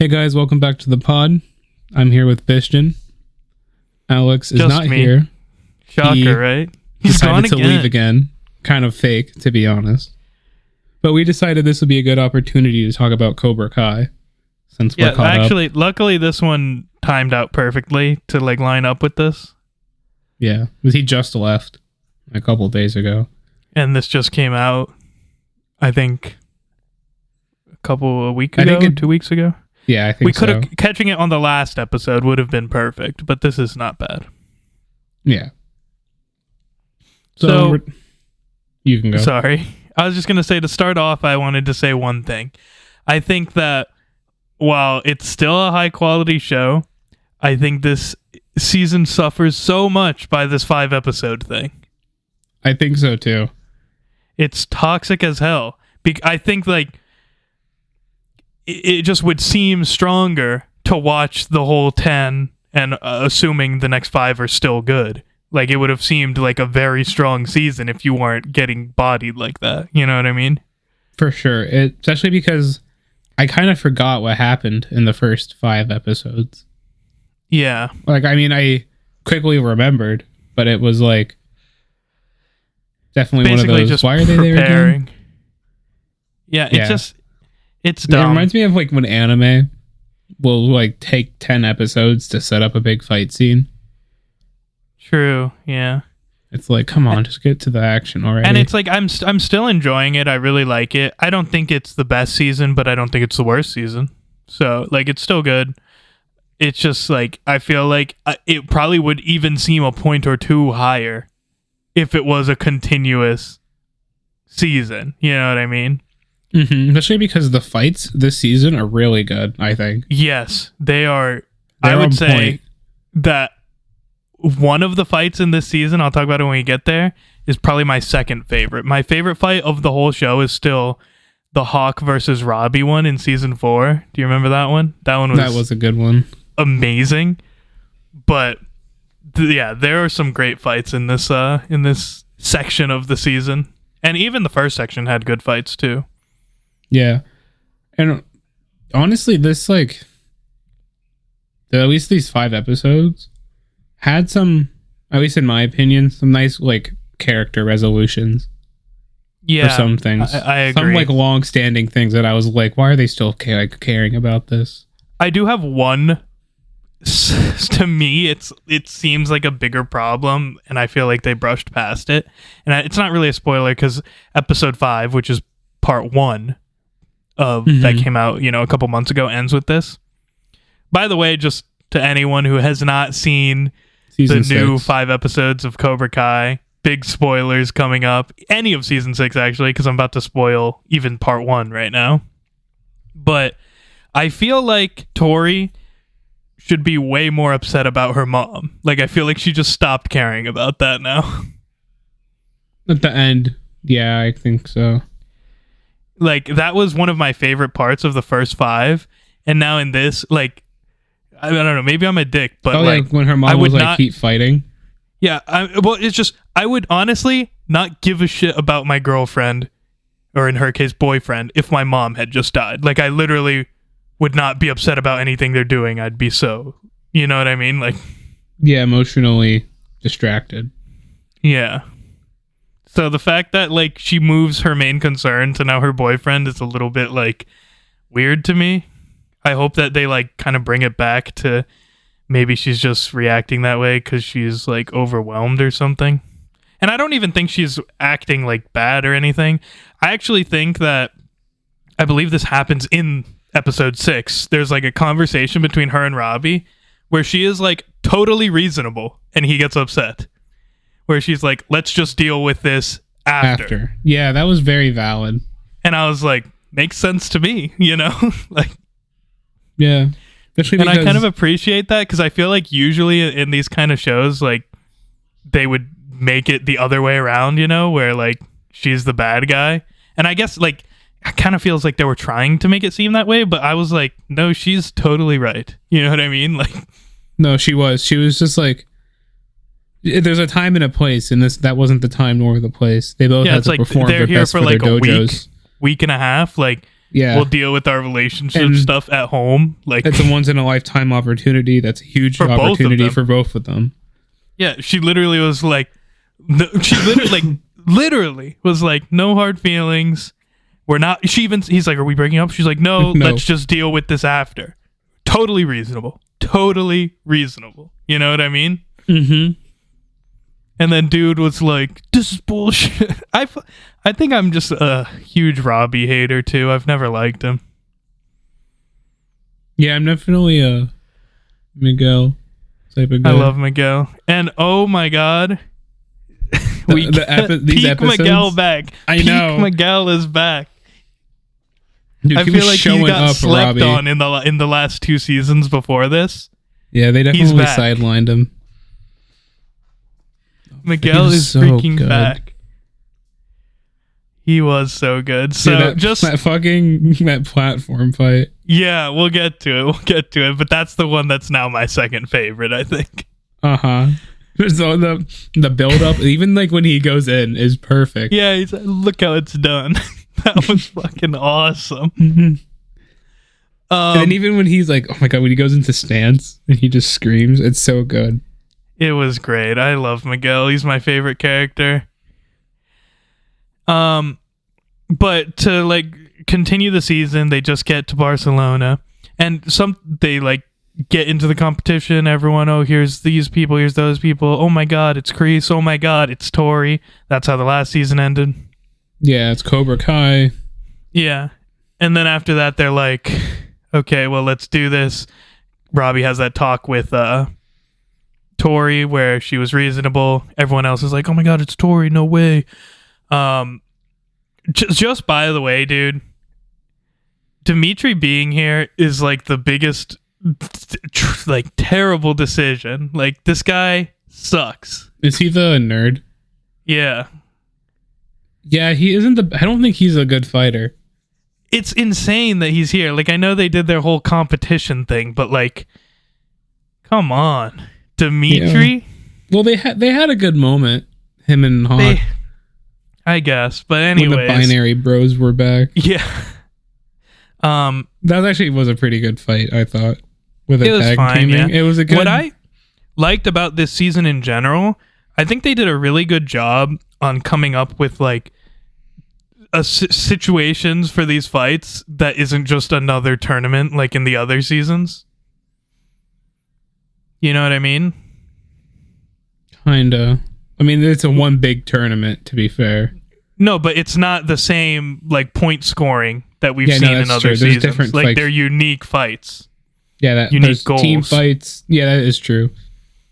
Hey guys, welcome back to the pod. I'm here with Bishton. Alex is Just not me. here. Shocker, right? He's decided to leave again. Kind of fake, to be honest. But we decided this would be a good opportunity to talk about Cobra Kai, since we're caught actually, luckily this one timed out perfectly to like line up with this. Yeah, because he just left a couple of days ago. And this just came out, I think, a week ago, 2 weeks ago. Yeah, I think we could have catching it on the last episode would have been perfect, but this is not bad. Yeah. So you can go. Sorry. I was just going to say, to start off, I wanted to say one thing. I think that while it's still a high quality show, I think this season suffers so much by this 5-episode thing. I think so too. It's toxic as hell. I think like it just would seem stronger to watch the whole 10 and assuming the next 5 are still good. Like, it would have seemed like a very strong season if you weren't getting bodied like that. You know what I mean? For sure. Especially because I kind of forgot what happened in the first 5 episodes. Yeah. Like, I mean, I quickly remembered, but it was like definitely basically one of those. Just why are they there again? Yeah, it's dumb. It reminds me of like when anime will like take 10 episodes to set up a big fight scene. True, yeah. It's like, come on, just get to the action already. And it's like, I'm still enjoying it. I really like it. I don't think it's the best season, but I don't think it's the worst season. So, like, it's still good. It's just like, I feel like it probably would even seem a point or two higher if it was a continuous season. You know what I mean? Mm-hmm. Especially because the fights this season are really good, I think. Yes, they are. They're I would say point. that one of the fights in this season, I'll talk about it when we get there, is probably my second favorite. My favorite fight of the whole show is still the Hawk versus Robbie one in season 4. Do you remember that one? That was a good one. Amazing. But yeah, there are some great fights in this section of the season. And even the first section had good fights too. Yeah. And honestly, this like at least these 5 episodes had some, at least in my opinion, some nice like character resolutions. Yeah, for some things. I agree. Some like long-standing things that I was like, why are they still caring about this? I do have one. To me, it seems like a bigger problem, and I feel like they brushed past it. And it's not really a spoiler because episode 5, which is part 1 of that came out, a couple months ago, ends with this. By the way, just to anyone who has not seen Season 6. New 5 episodes of Cobra Kai, big spoilers coming up. Any of season 6, actually, because I'm about to spoil even part 1 right now. But I feel like Tori should be way more upset about her mom. Like, I feel like she just stopped caring about that now. At the end, yeah, I think so. Like, that was one of my favorite parts of the first 5. And now in this, like, I don't know, maybe I'm a dick, but like when her mom was like, keep fighting. Yeah, it's just, I would honestly not give a shit about my girlfriend, or in her case, boyfriend, if my mom had just died. Like, I literally would not be upset about anything they're doing. I'd be so, you know what I mean? Like, yeah, emotionally distracted. Yeah. So the fact that like she moves her main concern to now her boyfriend is a little bit like weird to me. I hope that they like kind of bring it back to maybe she's just reacting that way because she's like overwhelmed or something. And I don't even think she's acting like bad or anything. I actually think that, I believe this happens in episode 6. There's like a conversation between her and Robbie where she is like totally reasonable and he gets upset. Where she's like, let's just deal with this after. Yeah, that was very valid. And I was like, makes sense to me, like. Yeah. And I kind of appreciate that because I feel like usually in these kind of shows, like, they would make it the other way around, where like she's the bad guy. And I guess like it kind of feels like they were trying to make it seem that way, but I was like, no, she's totally right. You know what I mean? Like, no, she was just like, there's a time and a place, and that wasn't the time nor the place. They both had to perform their best for their dojos. Week and a half. Like, Yeah. we'll deal with our relationship And stuff at home. Like, it's a once in a lifetime opportunity. That's a huge For both of opportunity them. for both of them. yeah, she literally was like, she literally was like, no hard feelings. We're not. He's like, are we breaking up? She's like, no, No. let's just deal with this after. Totally reasonable. Totally reasonable. You know what I mean? Mm-hmm. And then dude was like, this is bullshit. I think I'm just a huge Robbie hater too. I've never liked him. Yeah, I'm definitely a Miguel type of guy. I love Miguel. And oh my god. We get these Peak episodes? Miguel back. I know. Peak Miguel is back. Dude, I he feel was like he showing got up, slept Robbie. on in the last 2 seasons before this. Yeah, they definitely back. sidelined him. Miguel was is so freaking good. back. He was so good. So Dude, that platform fight. yeah, we'll get to it. We'll get to it. But that's the one that's now my second favorite, I think. Uh-huh. So the build up, even like when he goes in, is perfect. Yeah, he's like, look how it's done. That was fucking awesome. And then even when he's like, oh my god, when he goes into stance and he just screams, it's so good. It was great. I love Miguel. He's my favorite character. But to like continue the season, they just get to Barcelona, and they like get into the competition. Everyone, oh, here's these people, here's those people. Oh my god, it's Kreese. Oh my god, it's Tori. That's how the last season ended. Yeah, it's Cobra Kai. Yeah. And then after that, they're like, okay, well, let's do this. Robbie has that talk with Tori where she was reasonable. Everyone else is like, oh my god, it's Tori. No way. Just by the way, dude, Dimitri being here is like the biggest, like, terrible decision. Like, this guy sucks. Is he the nerd? Yeah. Yeah, he isn't I don't think he's a good fighter. It's insane that he's here. Like, I know they did their whole competition thing, but like, come on, Dimitri. Yeah. Well, they had a good moment, him and Hawk, I guess. But when anyways, the binary bros were back. yeah. That actually was a pretty good fight, I thought. With It a was tag fine, teaming, yeah. it was a good. What I liked about this season in general, I think they did a really good job on coming up with like situations for these fights that isn't just another tournament like in the other seasons. You know what I mean? Kinda. I mean, it's a one big tournament, to be fair. No, but it's not the same like point scoring that we've seen in other seasons. Different like fights. they're unique fights. Yeah, unique there's goals. team fights. Yeah, that is true.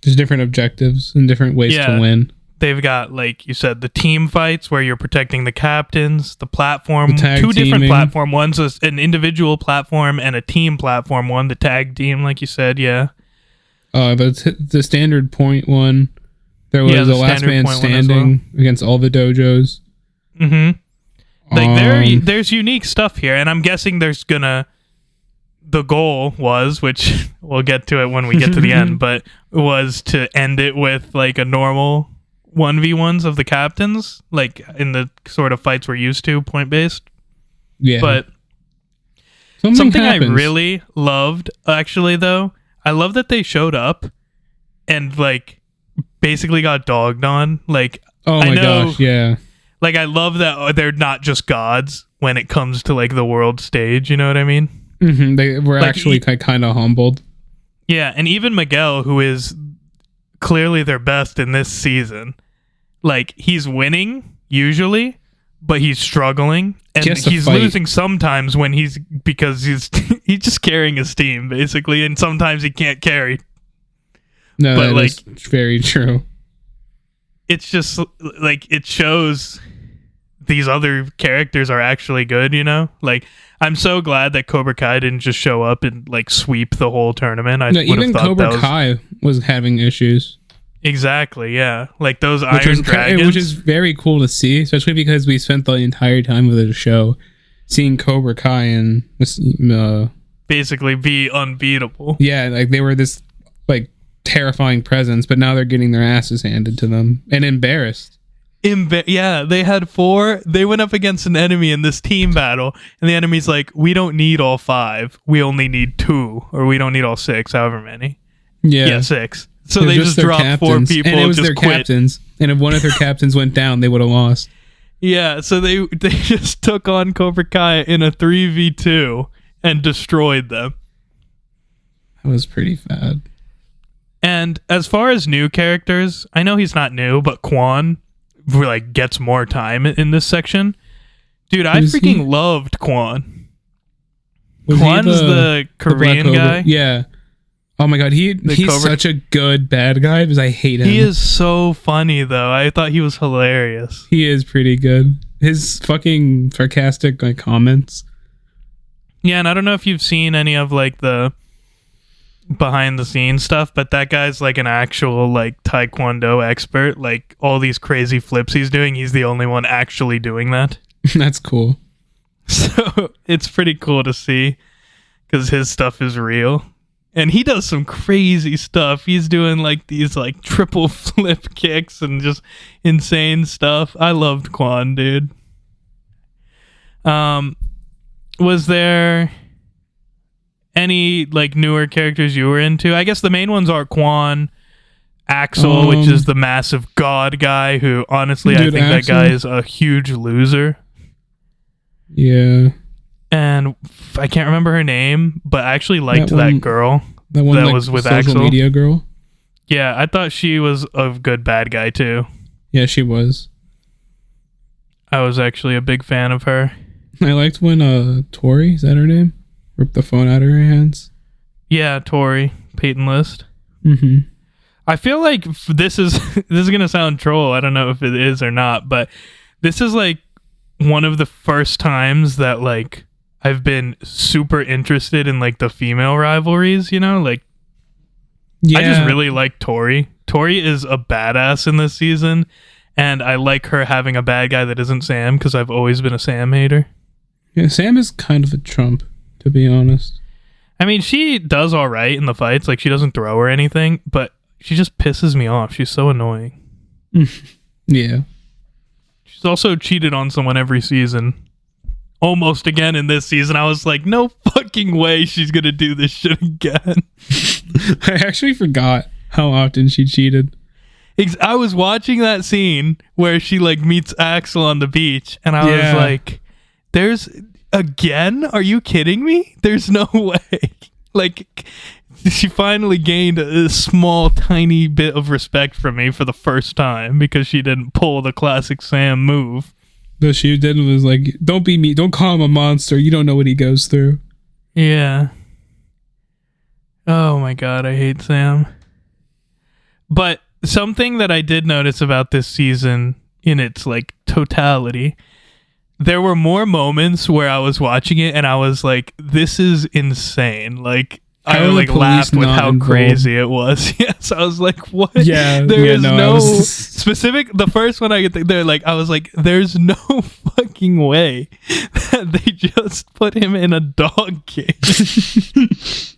There's different objectives and different ways Yeah. to win. They've got, like you said, the team fights where you're protecting the captains, the platform, The tag two different teaming. platform ones, an individual platform and a team platform one, the tag team, like you said, yeah. The standard point one. There was the a last standard man point one as standing against all the dojos. Mm-hmm. Like there's unique stuff here, and I'm guessing the goal was, which we'll get to it when we get to the end, but was to end it with like a normal 1v1s of the captains, like in the sort of fights we're used to, point based. Yeah. But something I really loved, actually, though, I love that they showed up and like basically got dogged on. Like, oh my gosh, yeah. Like, I love that they're not just gods when it comes to like the world stage. You know what I mean? Mm-hmm. They were like, actually kind of humbled. Yeah, and even Miguel, who is clearly their best in this season, like, he's winning usually, but he's struggling, and he's losing sometimes because he's just carrying his team basically, and sometimes he can't carry. No, but that like, is very true. It's just like it shows these other characters are actually good, you know? Like, I'm so glad that Cobra Kai didn't just show up and like sweep the whole tournament. Even Cobra Kai was having issues. Exactly, yeah. Like those Iron Dragons. Which is very cool to see, especially because we spent the entire time of the show seeing Cobra Kai and basically be unbeatable. Yeah, like they were this like terrifying presence, but now they're getting their asses handed to them and embarrassed. Yeah, they had 4. They went up against an enemy in this team battle, and the enemy's like, we don't need all 5. We only need 2, or we don't need all 6, however many. Yeah, 6. So they just dropped captains. 4 people. And it was just their quit. captains. And if one of their captains went down, they would have lost. Yeah, so they just took on Cobra Kai in a 3v2 and destroyed them. That was pretty bad. And as far as new characters, I know he's not new, but Quan like gets more time in this section. Dude, I freaking loved Quan. Quan's the Korean guy. Yeah. Oh my god, he's Cobra. Such a good bad guy because I hate him. He is so funny though. I thought he was hilarious. He is pretty good. His fucking sarcastic like comments. Yeah, and I don't know if you've seen any of like the behind the scenes stuff, but that guy's like an actual like taekwondo expert. Like all these crazy flips he's doing, he's the only one actually doing that. That's cool. So it's pretty cool to see because his stuff is real. And he does some crazy stuff. He's doing like these like triple flip kicks and just insane stuff. I loved Quan, dude. Was there any like newer characters you were into? I guess the main ones are Quan, Axel, which is the massive god guy who honestly dude, I think Axel, that guy is a huge loser. Yeah. And I can't remember her name, but I actually liked that girl that like, was with social Axel. Media girl. Yeah, I thought she was a good bad guy too. Yeah, she was. I was actually a big fan of her. I liked when Tori, is that her name? Ripped the phone out of her hands. Yeah, Tori, Peyton List. Mm-hmm. I feel like this is gonna sound troll. I don't know if it is or not, but this is like one of the first times that like I've been super interested in like the female rivalries, you know? Like I just really like Tori. Tori is a badass in this season, and I like her having a bad guy that isn't Sam because I've always been a Sam hater. Yeah, Sam is kind of a trump, to be honest. I mean, she does all right in the fights. Like, she doesn't throw or anything, but she just pisses me off. She's so annoying. Yeah. She's also cheated on someone every season. Almost again in this season. I was like, no fucking way she's gonna do this shit again. I actually forgot how often she cheated. I was watching that scene where she like meets Axel on the beach, and I was like, there's again? Are you kidding me? There's no way. Like, she finally gained a small, tiny bit of respect from me for the first time because she didn't pull the classic Sam move. But she did was like, don't be me. Don't call him a monster. You don't know what he goes through. Yeah. Oh my god, I hate Sam. But something that I did notice about this season in its like totality, there were more moments where I was watching it and I was like, this is insane. Like, I like laughed with how crazy it was. Yes, I was like, what? Yeah, there is no specific. The first one I get there, like I was like, there's no fucking way that they just put him in a dog cage.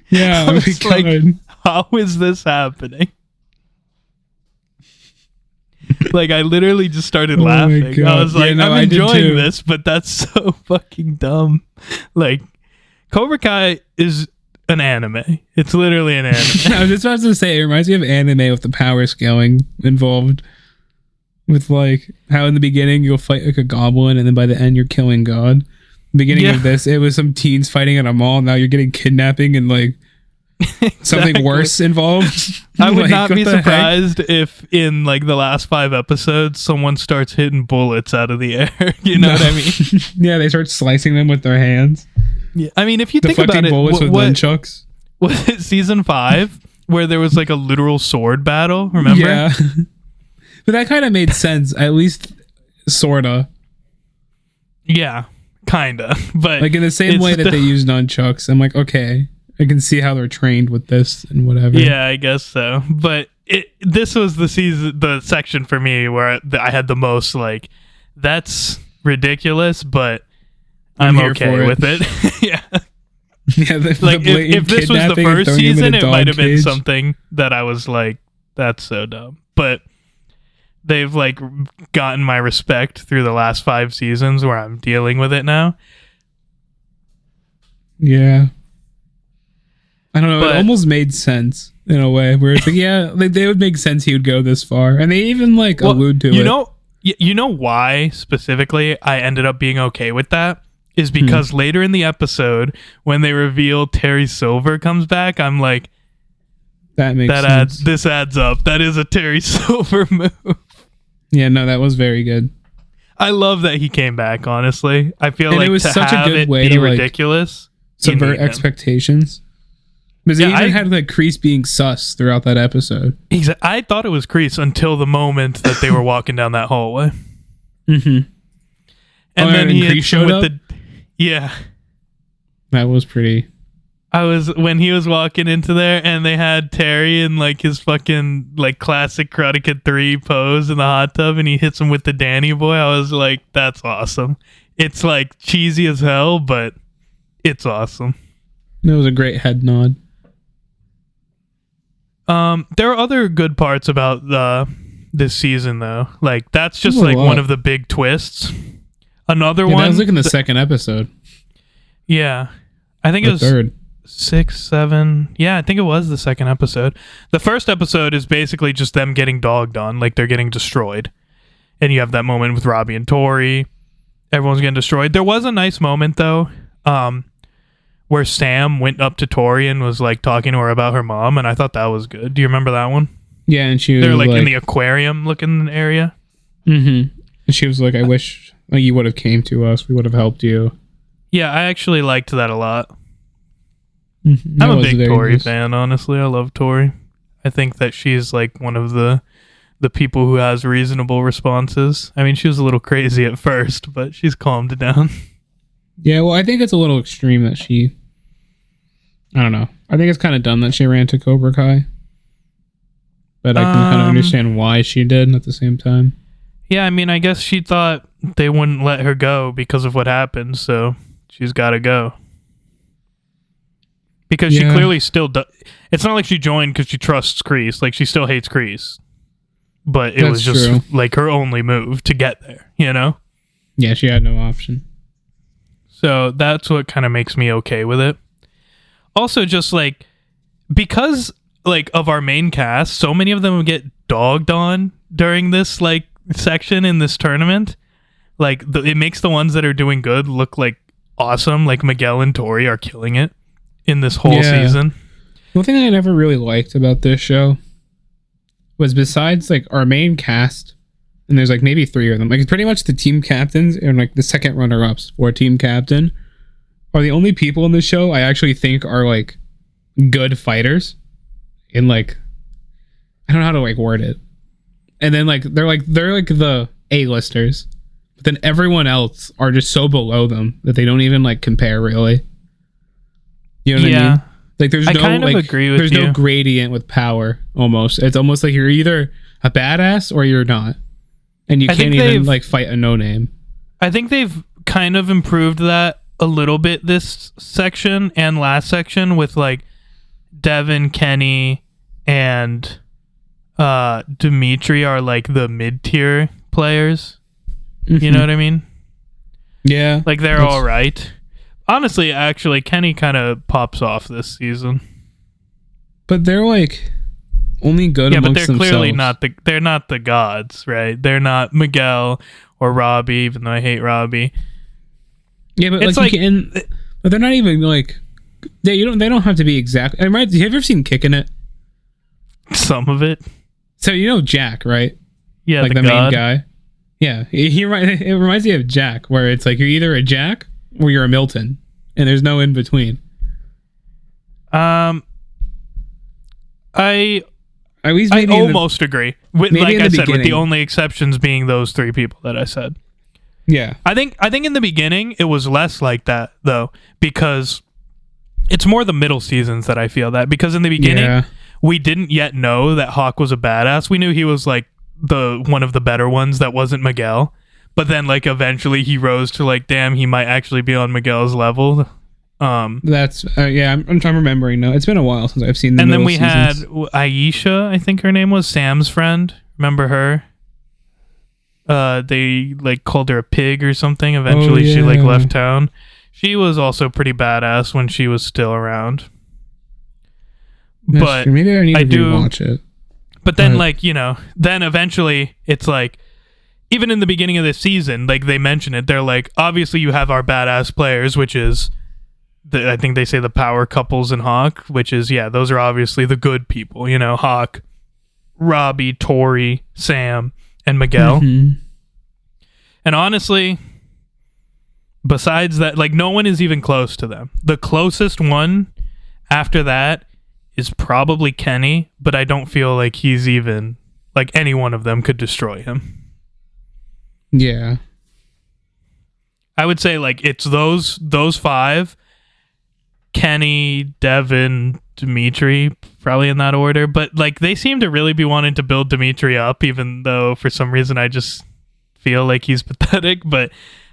Yeah, I was like, how is this happening? Like, I literally just started laughing. I was like, I'm enjoying this, but that's so fucking dumb. Like, Cobra Kai is an anime. It's literally an anime. I was just about to say, it reminds me of anime with the power scaling involved. With like how in the beginning you'll fight like a goblin and then by the end you're killing God. The beginning of this, it was some teens fighting at a mall. Now you're getting kidnapping and like something worse involved. I would not be surprised if in like the last 5 episodes someone starts hitting bullets out of the air. You know what I mean? Yeah, they start slicing them with their hands. Yeah, I mean, if you think about it, bullets with nunchucks. Was it season 5 where there was like a literal sword battle? Remember? Yeah, but that kind of made sense, at least sorta. Yeah, kinda. But like in the same way that they use nunchucks, I'm like, okay, I can see how they're trained with this and whatever. Yeah, I guess so. But this was the section for me where I had the most like, that's ridiculous, but I'm okay with it. Yeah. Yeah, like if this was the first season, it might have been something that I was like, that's so dumb. But they've like gotten my respect through the last 5 seasons where I'm dealing with it now. Yeah. I don't know. But it almost made sense in a way where it's like, yeah, like they would make sense he would go this far, and they even like allude to it. You know why specifically I ended up being okay with that is because later in the episode when they reveal Terry Silver comes back, I'm like, that makes sense. This adds up. That is a Terry Silver move. Yeah, no, that was very good. I love that he came back. Honestly, I feel and like it was to such have a good it way be to ridiculous, subvert expectations. Because they even had like Kreese being sus throughout that episode. I thought it was Kreese until the moment that they were walking down that hallway. Mm-hmm. And then Kreese showed up. Yeah, that was pretty. When he was walking into there, and they had Terry in like his fucking like classic Karate Kid 3 pose in the hot tub, and he hits him with the Danny boy. I was like, that's awesome. It's like cheesy as hell, but it's awesome. That was a great head nod. There are other good parts about this season though. Like that's just like one of the big twists. Another one. That was like in the second episode. Yeah, I think it was third. 6, 7. Yeah, I think it was the second episode. The first episode is basically just them getting dogged on, like they're getting destroyed, and you have that moment with Robbie and Tori. Everyone's getting destroyed. There was a nice moment though, where Sam went up to Tori and was like talking to her about her mom, and I thought that was good. Do you remember that one? Yeah, and they're like in the aquarium looking area. Mm-hmm. And she was like, "I wish you would have came to us. We would have helped you." Yeah, I actually liked that a lot. Mm-hmm. I'm a big Tori fan, honestly. I love Tori. I think that she's like one of the people who has reasonable responses. I mean, she was a little crazy at first, but she's calmed down. Yeah, well, I think it's a little extreme that she... I don't know. I think it's kind of dumb that she ran to Cobra Kai. But I can kind of understand why she did at the same time. Yeah, I mean, I guess she thought they wouldn't let her go because of what happened, so she's got to go. Because she clearly still does. It's not like she joined because she trusts Kreese. Like, she still hates Kreese. But it was just true. Like her only move to get there, you know? Yeah, she had no option. So that's what kind of makes me okay with it. Also, just like, because like of our main cast, so many of them get dogged on during this like section in this tournament. Like, it makes the ones that are doing good look like awesome. Like Miguel and Tori are killing it in this whole season. One thing I never really liked about this show was, besides like our main cast, and there's like maybe 3 of them, like pretty much the team captains and like the second runner-ups for team captain are the only people in the show I actually think are like good fighters. In like, I don't know how to like word it. And then like they're like the A-listers, but then everyone else are just so below them that they don't even like compare really. You know what I mean? Like there's no gradient with power. Almost, it's almost like you're either a badass or you're not, and you can't even like fight a no name. I think they've kind of improved that a little bit this section and last section with like Devin, Kenny, and Dimitri are like the mid-tier players. Mm-hmm. You know what I mean? Yeah, like they're all right. Honestly, actually, Kenny kind of pops off this season. But they're like only good amongst themselves. Yeah, but they're clearly they're not the gods, right? They're not Miguel or Robbie, even though I hate Robbie. Yeah, but it's like but they're not even like they don't have to be exact. Have you ever seen Kicking It? Some of it. So you know Jack, right? Yeah, like the main guy. Yeah, it reminds me of Jack, where it's like you're either a Jack or you're a Milton, and there's no in between. I almost agree. Like I said, with the only exceptions being those 3 people that I said. Yeah, I think in the beginning it was less like that though, because it's more the middle seasons that I feel that, because in the beginning we didn't yet know that Hawk was a badass. We knew he was like the one of the better ones that wasn't Miguel. But then, like, eventually he rose to, like, damn, he might actually be on Miguel's level. That's, I'm remembering now. It's been a while since I've seen the And then we seasons. had Aisha, I think her name was, Sam's friend. Remember her? they like called her a pig or something. Eventually she like left town. She was also pretty badass when she was still around. But maybe I need to watch it. But then like, you know, then eventually it's like, even in the beginning of this season, like they mention it, they're like, obviously you have our badass players, which is I think they say the power couples in Hawk, which is, yeah, those are obviously the good people, you know, Hawk, Robbie, Tori, Sam, and Miguel. Mm-hmm. And honestly, besides that, like, no one is even close to them. The closest one after that is probably Kenny, but I don't feel like he's even, like, any one of them could destroy him. Yeah. I would say, like, it's those five, Kenny, Devin, Dimitri, probably in that order. But like they seem to really be wanting to build Dimitri up, even though for some reason I just feel like he's pathetic. But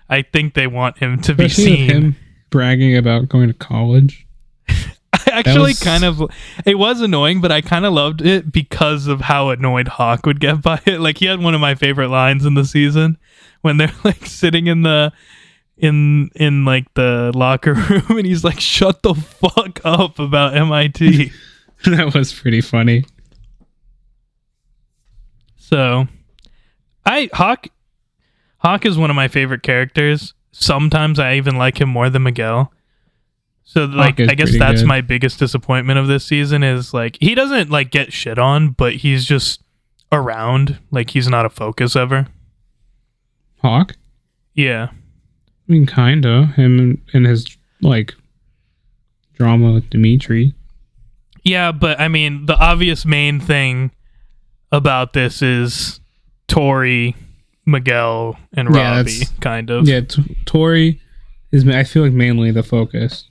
I think they want him to be seen. Him bragging about going to college. I actually it was annoying, but I kind of loved it because of how annoyed Hawk would get by it. Like he had one of my favorite lines in the season when they're like sitting in the like the locker room and he's like, shut the fuck up about MIT. That was pretty funny. So Hawk is one of my favorite characters. Sometimes I even like him more than Miguel. So like I guess that's my biggest disappointment of this season is like he doesn't like get shit on, but he's just around. Like he's not a focus ever. Hawk? Yeah. I mean, kinda. Him and his, like, drama with Dimitri. Yeah, but, I mean, the obvious main thing about this is Tori, Miguel, and Robbie, kind of. Yeah, Tori is, I feel like, mainly the focus.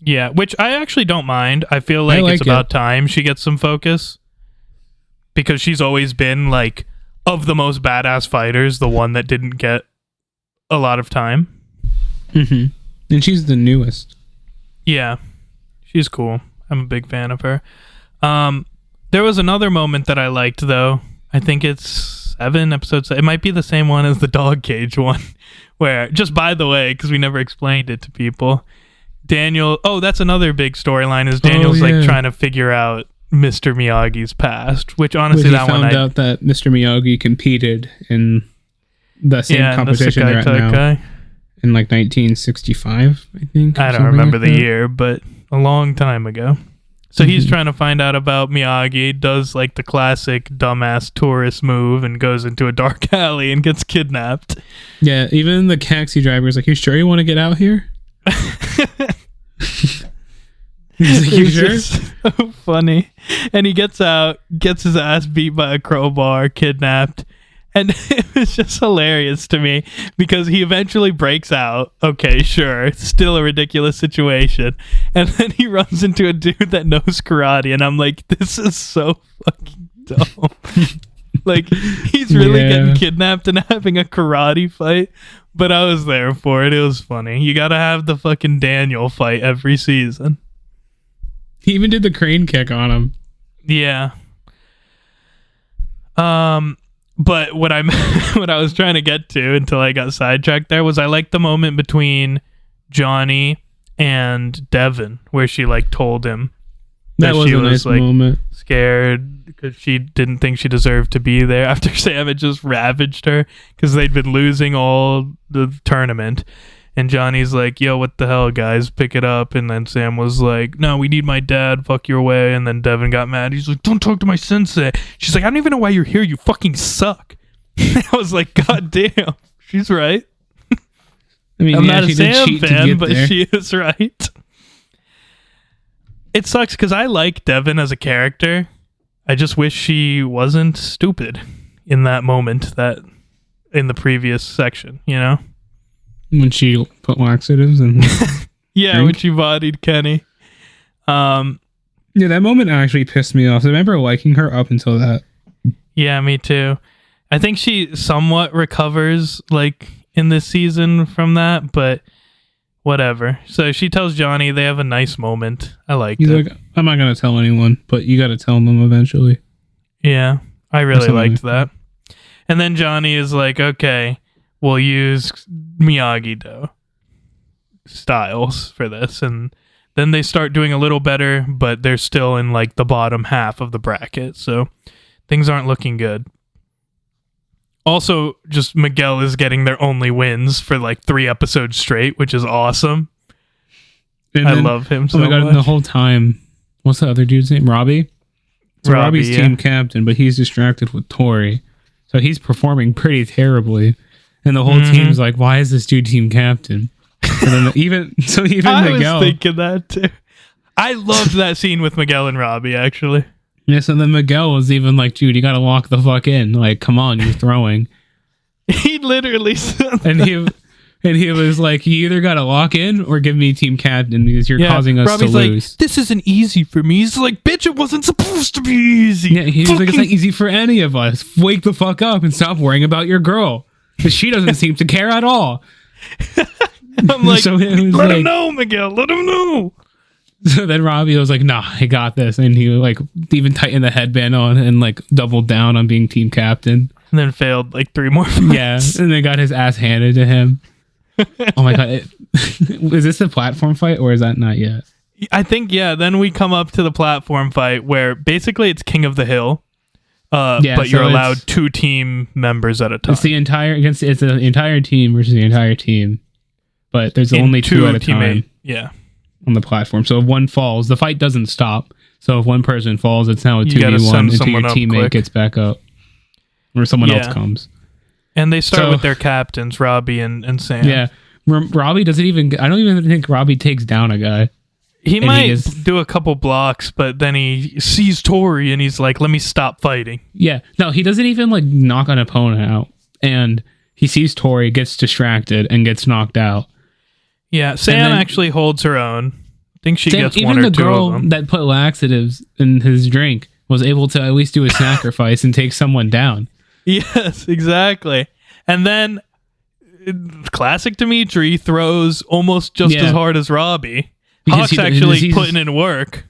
Yeah, which I actually don't mind. I feel like it's about time she gets some focus. Because she's always been, like, of the most badass fighters, the one that didn't get a lot of time. Mm-hmm. And she's the newest. Yeah, she's cool. I'm a big fan of her. There was another moment that I liked, though. I think it's 7 episodes. It might be the same one as the dog cage one. Where, just by the way, because we never explained it to people, Daniel... Oh, that's another big storyline, is Daniel's like trying to figure out Mr. Miyagi's past. Which, honestly, that one... He found out that Mr. Miyagi competed in... the same competition they're at now in like 1965, I think. I don't remember the year, but a long time ago. So he's trying to find out about Miyagi, does like the classic dumbass tourist move and goes into a dark alley and gets kidnapped. Yeah, even the taxi driver is like, "You sure you want to get out here?" He's like, "You sure?" So funny. And he gets out, gets his ass beat by a crowbar, kidnapped. And it was just hilarious to me because he eventually breaks out. Okay, sure. Still a ridiculous situation. And then he runs into a dude that knows karate. And I'm like, this is so fucking dumb. Like, he's really getting kidnapped and having a karate fight. But I was there for it. It was funny. You got to have the fucking Daniel fight every season. He even did the crane kick on him. Yeah. But what I was trying to get to until I got sidetracked there was I liked the moment between Johnny and Devin where she like told him that was a nice moment. Scared because she didn't think she deserved to be there after Sam had just ravaged her because they'd been losing all the tournament. And Johnny's like, yo, what the hell, guys? Pick it up. And then Sam was like, no, we need my dad. Fuck your way. And then Devin got mad. He's like, don't talk to my sensei. She's like, I don't even know why you're here. You fucking suck. I was like, God damn. She's right. I mean, I'm not a Sam fan, but she is right. It sucks because I like Devin as a character. I just wish she wasn't stupid in that moment, that in the previous section, you know? When she put laxatives in yeah, drink. When she bodied Kenny. Yeah, that moment actually pissed me off. I remember liking her up until that. Yeah, me too. I think she somewhat recovers like in this season from that, but whatever. So she tells Johnny, they have a nice moment. I liked it. Like, I'm not going to tell anyone, but you got to tell them eventually. Yeah, I really liked that. And then Johnny is like, okay, we'll use Miyagi-Do styles for this. And then they start doing a little better, but they're still in like the bottom half of the bracket. So things aren't looking good. Also, just Miguel is getting their only wins for like 3 episodes straight, which is awesome. I love him so much. And the whole time, what's the other dude's name? Robbie? So Robbie's team captain, but he's distracted with Tori. So he's performing pretty terribly. And the whole team's like, why is this dude team captain? And then even I Miguel. was thinking that too. I loved that scene with Miguel and Robbie, actually. Yeah, so then Miguel was even like, dude, you gotta lock the fuck in. Like, come on, you're throwing. He literally said and he was like, you either gotta lock in or give me team captain because you're causing us Robbie's to lose. Like, this isn't easy for me. He's like, bitch, it wasn't supposed to be easy. Yeah, he was like, it's not easy for any of us. Wake the fuck up and stop worrying about your girl. Because she doesn't seem to care at all. I'm like, so let him know, Miguel. Let him know. So then Robbie was like, nah, I got this. And he like even tightened the headband on and like doubled down on being team captain. And then failed like 3 more fights. Yeah, and then got his ass handed to him. Oh my god. Is this the platform fight or is that not yet? I think, yeah. Then we come up to the platform fight where basically it's King of the Hill. But you're allowed 2 team members at a time. It's the entire team versus the entire team. But there's only 2 at a time. Yeah. On the platform. So if one falls, the fight doesn't stop. So if one person falls, it's now a 2v1 until your teammate gets back up. Or someone else comes. And they start with their captains, Robbie and Sam. Yeah. Robbie doesn't even... I don't even think Robbie takes down a guy. He might do a couple blocks, but then he sees Tori and he's like, let me stop fighting. Yeah. No, he doesn't even like knock an opponent out. And he sees Tori, gets distracted, and gets knocked out. Yeah, Sam actually holds her own. I think she gets even 1 or 2 of them. Even the girl that put laxatives in his drink was able to at least do a sacrifice and take someone down. Yes, exactly. And then classic Dimitri throws almost just as hard as Robbie. Hawk's actually putting in work.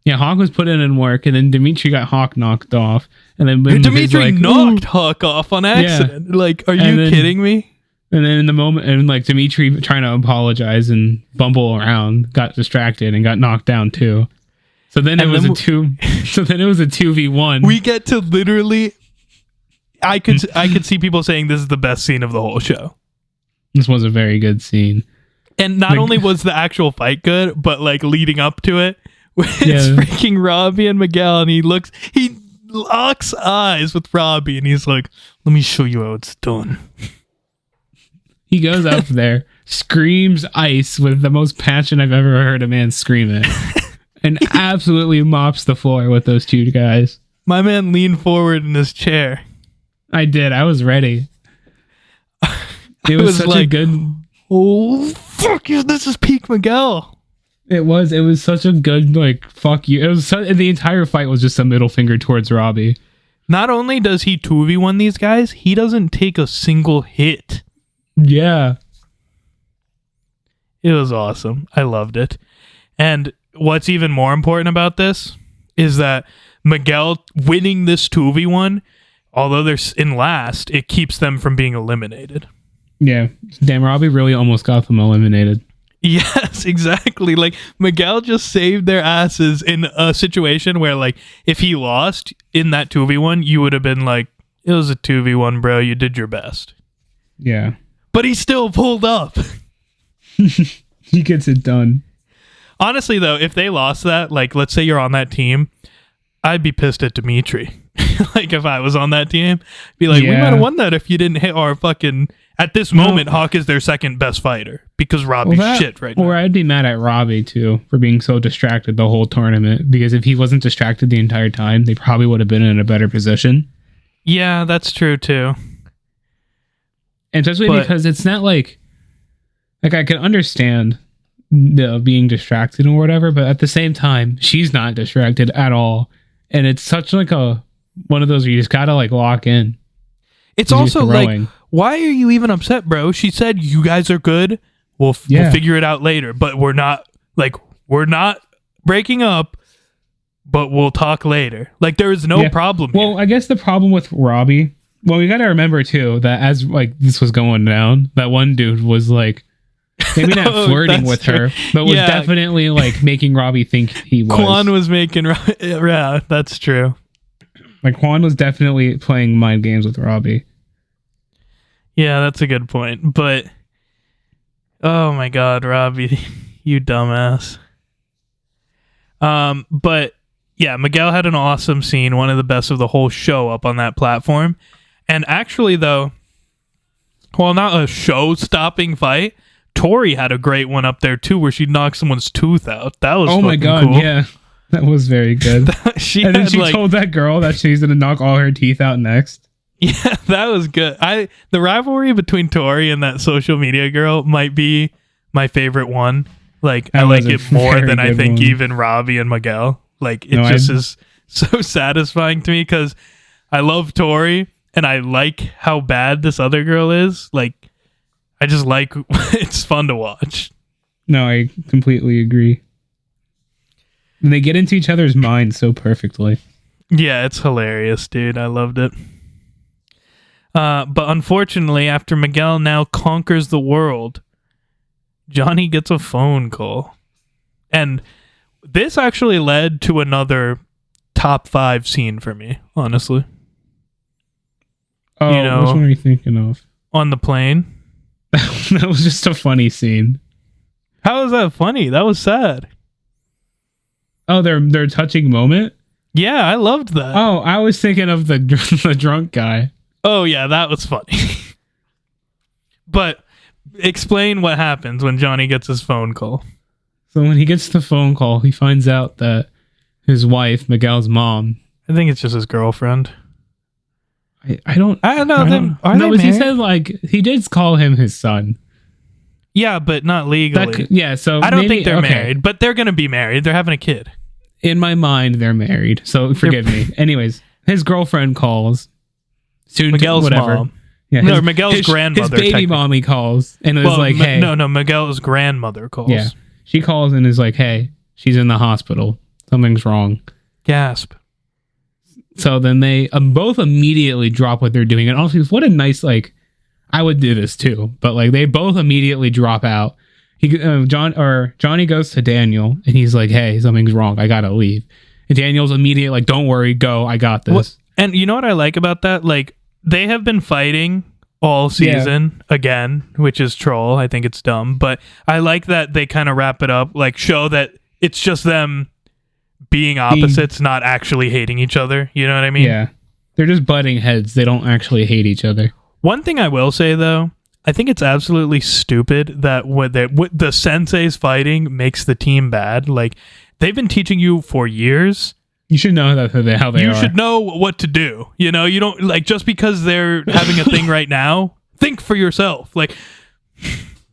Yeah, Hawk was putting in work, and then Dimitri got Hawk knocked off. And then Dimitri knocked Hawk off on accident. Yeah. Like, are you kidding me? And then in the moment, and like Dimitri trying to apologize and bumble around, got distracted and got knocked down too. So then it was a 2v1. We get to literally. I could see people saying this is the best scene of the whole show. This was a very good scene. And not only was the actual fight good, but like leading up to it, it's freaking Robbie and Miguel, and he locks eyes with Robbie, and he's like, "Let me show you how it's done." He goes up there, screams ice with the most passion I've ever heard a man scream it, and absolutely mops the floor with those 2 guys. My man leaned forward in his chair. I did. I was ready. It was such a good... Oh, fuck you. This is peak Miguel. It was such a good, like, fuck you. It was the entire fight was just a middle finger towards Robbie. Not only does he 2v1 these guys, he doesn't take a single hit. Yeah. It was awesome. I loved it. And what's even more important about this is that Miguel winning this 2v1, although they're in last, it keeps them from being eliminated. Yeah. Damn, Robbie really almost got them eliminated. Yes, exactly. Like, Miguel just saved their asses in a situation where, like, if he lost in that 2v1, you would have been like, it was a 2v1, bro. You did your best. Yeah. But he still pulled up. He gets it done. Honestly, though, if they lost that, like, let's say you're on that team, I'd be pissed at Dimitri. Like, if I was on that team, be like, we might have won that if you didn't hit our fucking... At this moment, Hawk is their second best fighter because Robbie's shit right now. Or I'd be mad at Robbie, too, for being so distracted the whole tournament. Because if he wasn't distracted the entire time, they probably would have been in a better position. Yeah, that's true, too. And especially because it's not like I can understand being distracted or whatever, but at the same time, she's not distracted at all. And it's such like one of those where you just gotta like lock in. It's also like, why are you even upset, bro? She said, you guys are good. We'll figure it out later, but we're not breaking up, but we'll talk later. Like, there is no problem here. Well, I guess the problem with Robbie Well, we got to remember too that as like this was going down, that one dude was like maybe not flirting with her, but was definitely like making Robbie think he was. Quan was making, yeah, that's true. Like Quan was definitely playing mind games with Robbie. Yeah, that's a good point. But oh my God, Robbie, you dumbass. But yeah, Miguel had an awesome scene, one of the best of the whole show up on that platform. And actually, though, while not a show-stopping fight, Tori had a great one up there too, where she knocked someone's tooth out. That was my God, cool. Yeah, that was very good. And then she told that girl that she's gonna knock all her teeth out next. Yeah, that was good. The rivalry between Tori and that social media girl might be my favorite one. Like, I like it more than I think even Robbie and Miguel. Like, it is so satisfying to me because I love Tori and I like how bad this other girl is. Like, I just like it's fun to watch. No, I completely agree. And they get into each other's minds so perfectly. Yeah, it's hilarious, dude. I loved it. But unfortunately, after Miguel now conquers the world, Johnny gets a phone call. And this actually led to another top 5 scene for me, honestly. Oh, which one are you thinking of? On the plane. That was just a funny scene. How is that funny? That was sad. Oh, their touching moment? Yeah, I loved that. Oh, I was thinking of the drunk guy. Oh, yeah, that was funny. But explain what happens when Johnny gets his phone call. So when he gets the phone call, he finds out that his wife, Miguel's mom... I think it's just his girlfriend. I don't know. Are they married? He said like he did call him his son. Yeah, but not legally. So I don't think they're married, but they're gonna be married. They're having a kid. In my mind, they're married. So forgive me. Anyways, his girlfriend calls. Miguel's mom. Yeah, Miguel's grandmother. His baby mommy calls and is like, "Hey." No, Miguel's grandmother calls. Yeah, she calls and is like, "Hey, she's in the hospital. Something's wrong." Gasp. So then they both immediately drop what they're doing. And honestly, what a nice, like, I would do this too, but like they both immediately drop out. Johnny goes to Daniel and he's like, "Hey, something's wrong. I gotta leave." And Daniel's immediately like, "Don't worry, go. I got this." And you know what I like about that? Like, they have been fighting all season again, which is troll. I think it's dumb, but I like that they kind of wrap it up, like show that it's just them being opposites, not actually hating each other. You know what I mean? Yeah. They're just butting heads. They don't actually hate each other. One thing I will say, though, I think it's absolutely stupid that what the senseis fighting makes the team bad. Like, they've been teaching you for years. You should know how they are. You should know what to do. You know, you don't, like, just because they're having a thing right now, think for yourself. Like,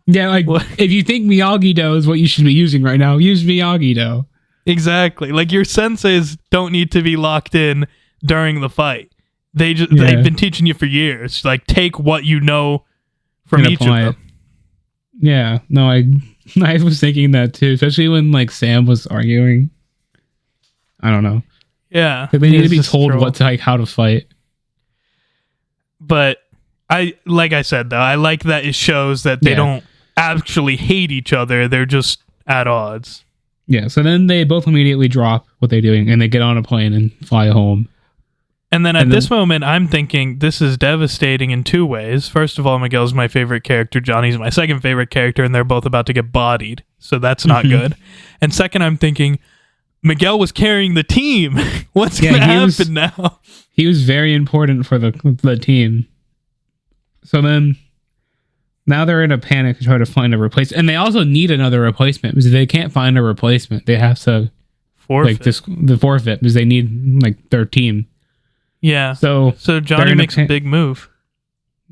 yeah, like, if you think Miyagi-Do is what you should be using right now, use Miyagi-Do. Exactly. Like, your senseis don't need to be locked in during the fight. They've been teaching you for years. Like, take what you know from each of them. Yeah. No, I was thinking that too, especially when like Sam was arguing. I don't know. Yeah. Like, they need to be told how to fight. But like I said though, I like that it shows that they don't actually hate each other. They're just at odds. Yeah, so then they both immediately drop what they're doing and they get on a plane and fly home. And then this moment, I'm thinking this is devastating in 2 ways. First of all, Miguel's my favorite character. Johnny's my second favorite character, and they're both about to get bodied. So that's not good. And second, I'm thinking Miguel was carrying the team. What's going to happen now? He was very important for the team. So then now they're in a panic to try to find a replacement. And they also need another replacement because if they can't find a replacement, they have to forfeit. The forfeit because they need like their team. Yeah. So Johnny makes a big move.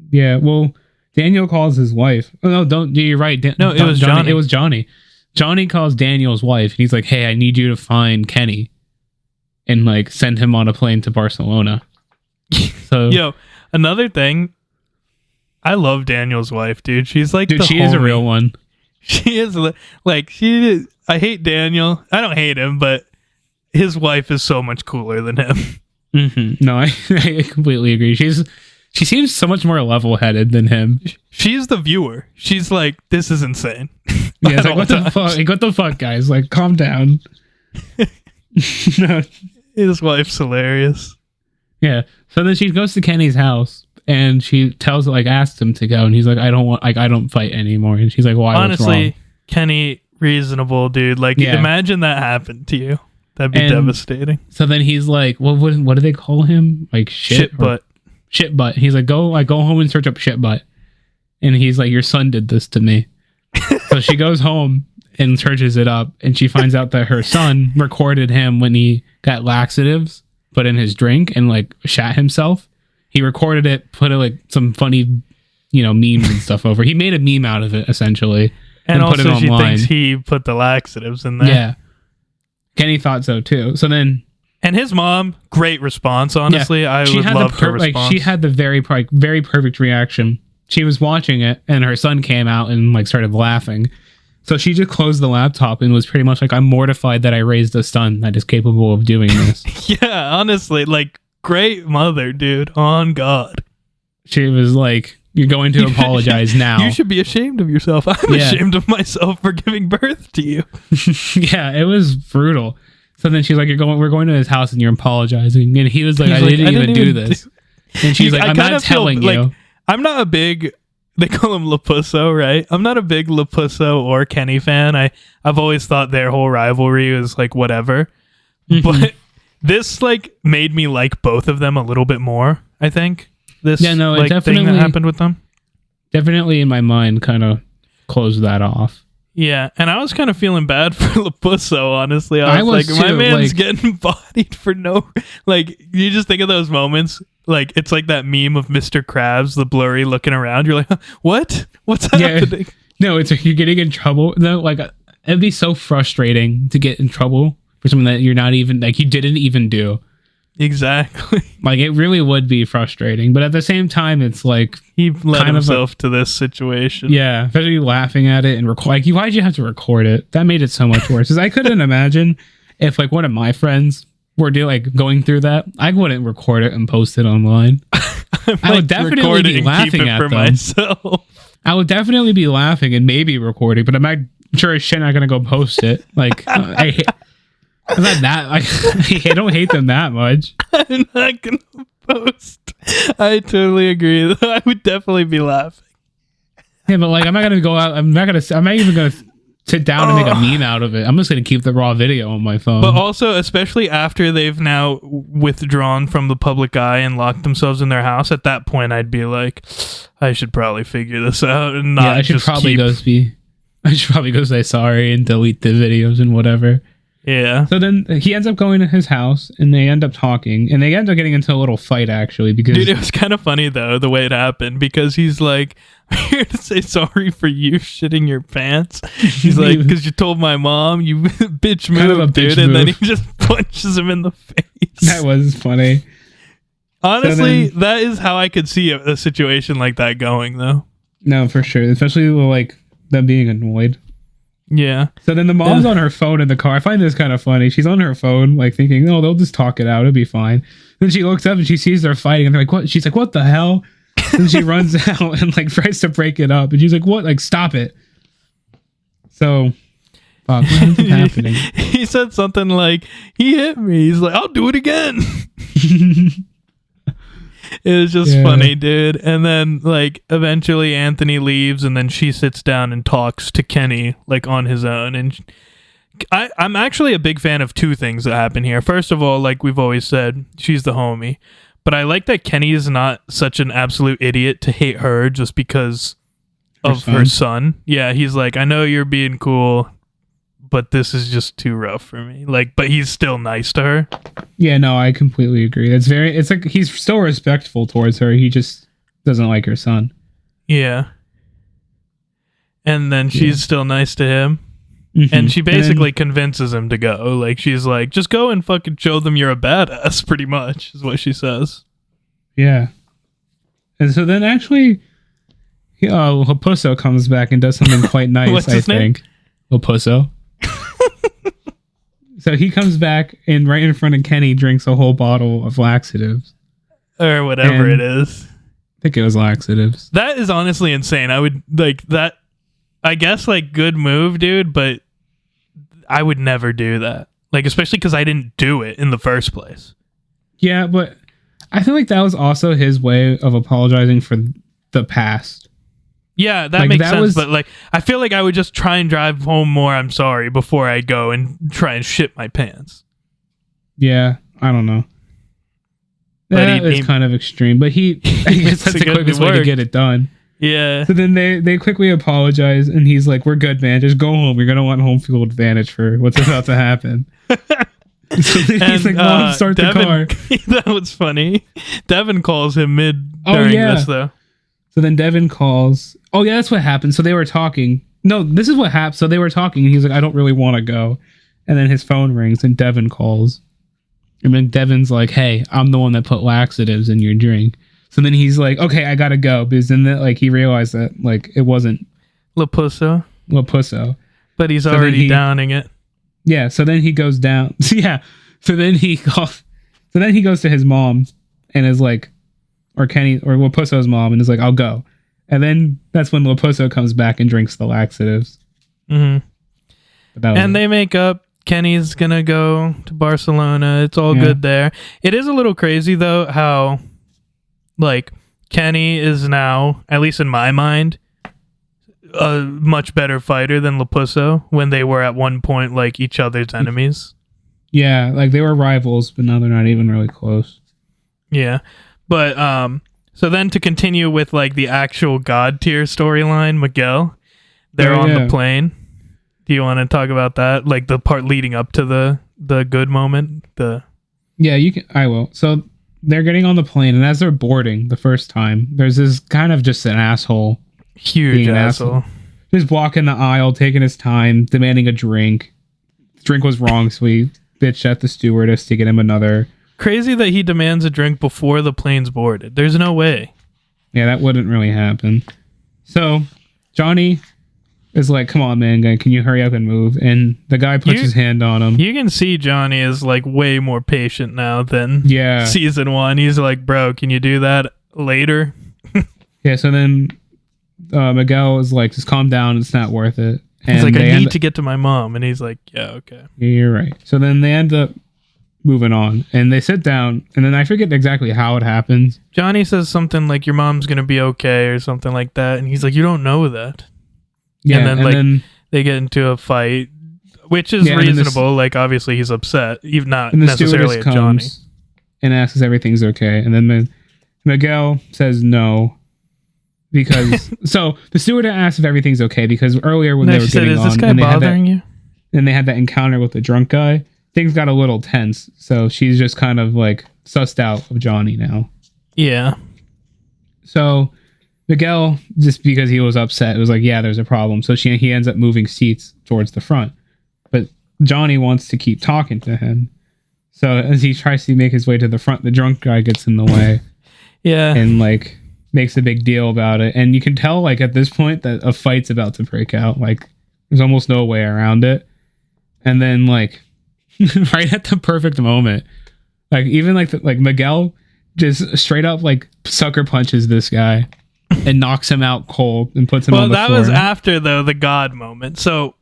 Yeah. Well, Daniel calls his wife. Oh, no, you're right. It was Johnny. It was Johnny. Johnny calls Daniel's wife and he's like, "Hey, I need you to find Kenny and like send him on a plane to Barcelona." So, yo, another thing. I love Daniel's wife, dude. She's like, she is a real one. She is like, I hate Daniel. I don't hate him, but his wife is so much cooler than him. Mm-hmm. No, I completely agree. She's She seems so much more level-headed than him. She's the viewer. She's like, this is insane. Yeah, it's like, what the fuck? Like, what the fuck, guys? Like, calm down. No. His wife's hilarious. Yeah. So then she goes to Kenny's house and she asks him to go, and he's like, I don't fight anymore. And she's like, why? Honestly, Kenny, reasonable dude. Like, imagine that happened to you. That'd be devastating. So then he's like, what do they call him? Like shit butt. Shit butt. He's like, go home and search up shit butt. And he's like, your son did this to me. So she goes home and searches it up, and she finds out that her son recorded him when he got laxatives put in his drink and like shat himself. He recorded it, put it like some funny, memes and stuff over. He made a meme out of it essentially, and also put it online. She thinks he put the laxatives in there. Yeah, Kenny thought so too. So then. And his mom, great response, honestly. Yeah, I would love her response. She had the very perfect reaction. She was watching it, and her son came out and like started laughing. So she just closed the laptop and was pretty much like, I'm mortified that I raised a son that is capable of doing this. Yeah, honestly, like, great mother, dude. On God. She was like, you're going to apologize now. You should be ashamed of yourself. I'm ashamed of myself for giving birth to you. Yeah, it was brutal. So then she's like, we're going to his house and you're apologizing. And he was like, I didn't even do this. And she's like, I'm not telling you. Like, I'm not a big, they call him Lapusso, right? I'm not a big Lapusso or Kenny fan. I've always thought their whole rivalry was like whatever. Mm-hmm. But this like made me like both of them a little bit more, I think. This thing that happened with them. Definitely in my mind kind of closed that off. Yeah, and I was kind of feeling bad for Lapusso, honestly. I was like, my man's getting bodied for no... Like, you just think of those moments, like, it's like that meme of Mr. Krabs, the blurry looking around. You're like, what? What's happening? No, it's like you're getting in trouble. No, like, it'd be so frustrating to get in trouble for something that you're not even... Like, you didn't even do. Exactly. Like, it really would be frustrating. But at the same time, it's like... He led himself to this situation. Yeah, especially laughing at it and why'd you have to record it? That made it so much worse. Because I couldn't imagine if like one of my friends were going through that. I wouldn't record it and post it online. I would definitely be laughing at them. Myself. I would definitely be laughing and maybe recording, but I'm not sure as shit not gonna go post it. Like I don't hate them that much. I'm not gonna post. I totally agree. I would definitely be laughing. Yeah, but like I'm not gonna go out. I'm not even gonna sit down and make a meme out of it. I'm just gonna keep the raw video on my phone. But also, especially after they've now withdrawn from the public eye and locked themselves in their house, at that point I'd be like, I should probably figure this out and not. Yeah, I should probably go say sorry and delete the videos and whatever. Yeah. So then he ends up going to his house and they end up talking and they end up getting into a little fight actually because... Dude, it was kind of funny though, the way it happened, because he's like, I'm here to say sorry for you shitting your pants. He's like, because you told my mom, you bitch move, kind of a dude. And then he just punches him in the face. That was funny. Honestly, so that is how I could see a situation like that going though. No, for sure. Especially like them being annoyed. Yeah. So then the mom's on her phone in the car. I find this kind of funny. She's on her phone, like thinking, "Oh, they'll just talk it out. It'll be fine." Then she looks up and she sees they're fighting, and they're like, "What?" She's like, "What the hell?" And she runs out and like tries to break it up, and she's like, "What? Like, stop it!" So, fuck, what is happening? He said something like, "He hit me." He's like, "I'll do it again." It was just funny, dude. And then, like, eventually Anthony leaves, and then she sits down and talks to Kenny, like, on his own. And I'm actually a big fan of two things that happen here. First of all, like we've always said, she's the homie. But I like that Kenny is not such an absolute idiot to hate her just because of her son. Yeah, he's like, I know you're being cool, but this is just too rough for me. Like, but he's still nice to her. Yeah, no, I completely agree. It's like he's still respectful towards her. He just doesn't like her son. Yeah. And then she's still nice to him. Mm-hmm. And she basically convinces him to go. Like, she's like, just go and fucking show them you're a badass, pretty much, is what she says. Yeah. And so then actually, Lapusso comes back and does something quite nice, What's his name? Lapusso. So he comes back and right in front of Kenny drinks a whole bottle of laxatives. Or whatever it is. think it was laxatives. That is honestly insane. I would like that. I guess like good move, dude, but I would never do that. Like, especially because I didn't do it in the first place. Yeah, but I feel like that was also his way of apologizing for the past. Yeah, that like, makes that sense. was, but like, I feel like I would just try and drive home more "I'm sorry" before I go and try and shit my pants. Yeah, I don't know. That is kind of extreme, but I guess that's the quickest way to get it done. Yeah. So then they quickly apologize, and he's like, "We're good, man. Just go home. You're gonna want home field advantage for what's about to happen." So he's like, "Mom, start Devin, the car." That was funny. Devin calls him mid during this, though. So then Devin calls. Oh yeah, that's what happened. So they were talking. No, this is what happened. So they were talking, and he's like, "I don't really want to go." And then his phone rings, and Devin calls. And then Devin's like, "Hey, I'm the one that put laxatives in your drink." So then he's like, "Okay, I gotta go," because then like he realized that like it wasn't Lapusso, but he's already downing it. Yeah. So then he goes down. Yeah. So then he calls. So then he goes to his mom and is like, or Kenny or Lapusso's mom, and is like, "I'll go." And then that's when Lapusso comes back and drinks the laxatives. Mm-hmm. And they make up. Kenny's gonna go to Barcelona. It's all good there. It is a little crazy though how like Kenny is now, at least in my mind, a much better fighter than Lapusso when they were at one point like each other's enemies. Yeah, like they were rivals, but now they're not even really close. Yeah. But so then to continue with like the actual God tier storyline, Miguel, they're on the plane. Do you want to talk about that? Like the part leading up to the good moment? Yeah, you can. I will. So they're getting on the plane, and as they're boarding the first time, there's this kind of just an asshole. Huge asshole. Just walking the aisle, taking his time, demanding a drink. The drink was wrong, so he bitched at the stewardess to get him another. Crazy that he demands a drink before the plane's boarded. There's no way. Yeah, that wouldn't really happen. So Johnny is like, "Come on, man, can you hurry up and move?" And the guy puts his hand on him. You can see Johnny is like way more patient now than season 1. He's like, "Bro, can you do that later?" Yeah, so then Miguel is like, "Just calm down, it's not worth it." And he's like, "I need to get to my mom." And he's like, "Yeah, okay." Yeah, you're right. So then they end up moving on, and they sit down, and then I forget exactly how it happens. Johnny says something like, "Your mom's gonna be okay," or something like that, and he's like, "You don't know that." Yeah, and then they get into a fight, which is reasonable. Like, obviously, he's upset, even not necessarily at Johnny. And asks if everything's okay, and then Miguel says no, because so the steward asks if everything's okay because earlier when they were getting on, this guy bothering you? And they had that encounter with the drunk guy, things got a little tense. So she's just kind of like sussed out of Johnny now. Yeah. So Miguel, just because he was upset, was like, "Yeah, there's a problem." So he ends up moving seats towards the front. But Johnny wants to keep talking to him. So as he tries to make his way to the front, the drunk guy gets in the way. Yeah. And like makes a big deal about it. And you can tell like at this point that a fight's about to break out. Like there's almost no way around it. And then like right at the perfect moment, like even like Miguel just straight up like sucker punches this guy. And knocks him out cold and puts him on the floor. Well, that was after though the God moment. So,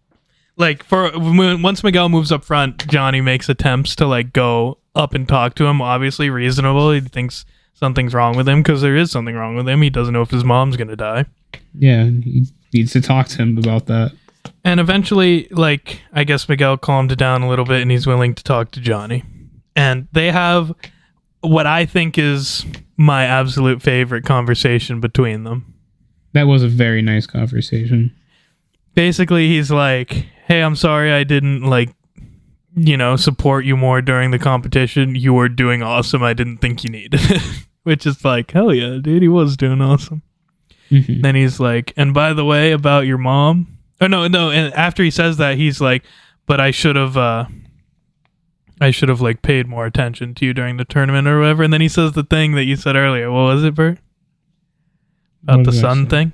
like once Miguel moves up front, Johnny makes attempts to like go up and talk to him. Obviously reasonable. He thinks something's wrong with him because there is something wrong with him. He doesn't know if his mom's gonna die. Yeah, he needs to talk to him about that. And eventually, like I guess Miguel calmed it down a little bit, and he's willing to talk to Johnny. And they have what I think is my absolute favorite conversation between them. That was a very nice conversation. Basically, he's like, "Hey, I'm sorry I didn't support you more during the competition. You were doing awesome. I didn't think you needed it." Which is like, hell yeah, dude, he was doing awesome. Mm-hmm. Then he's like, "And by the way, about your mom." Oh no, and after he says that, he's like, "But I should have like paid more attention to you during the tournament or whatever." And then he says the thing that you said earlier. What was it, Bert? About the son thing?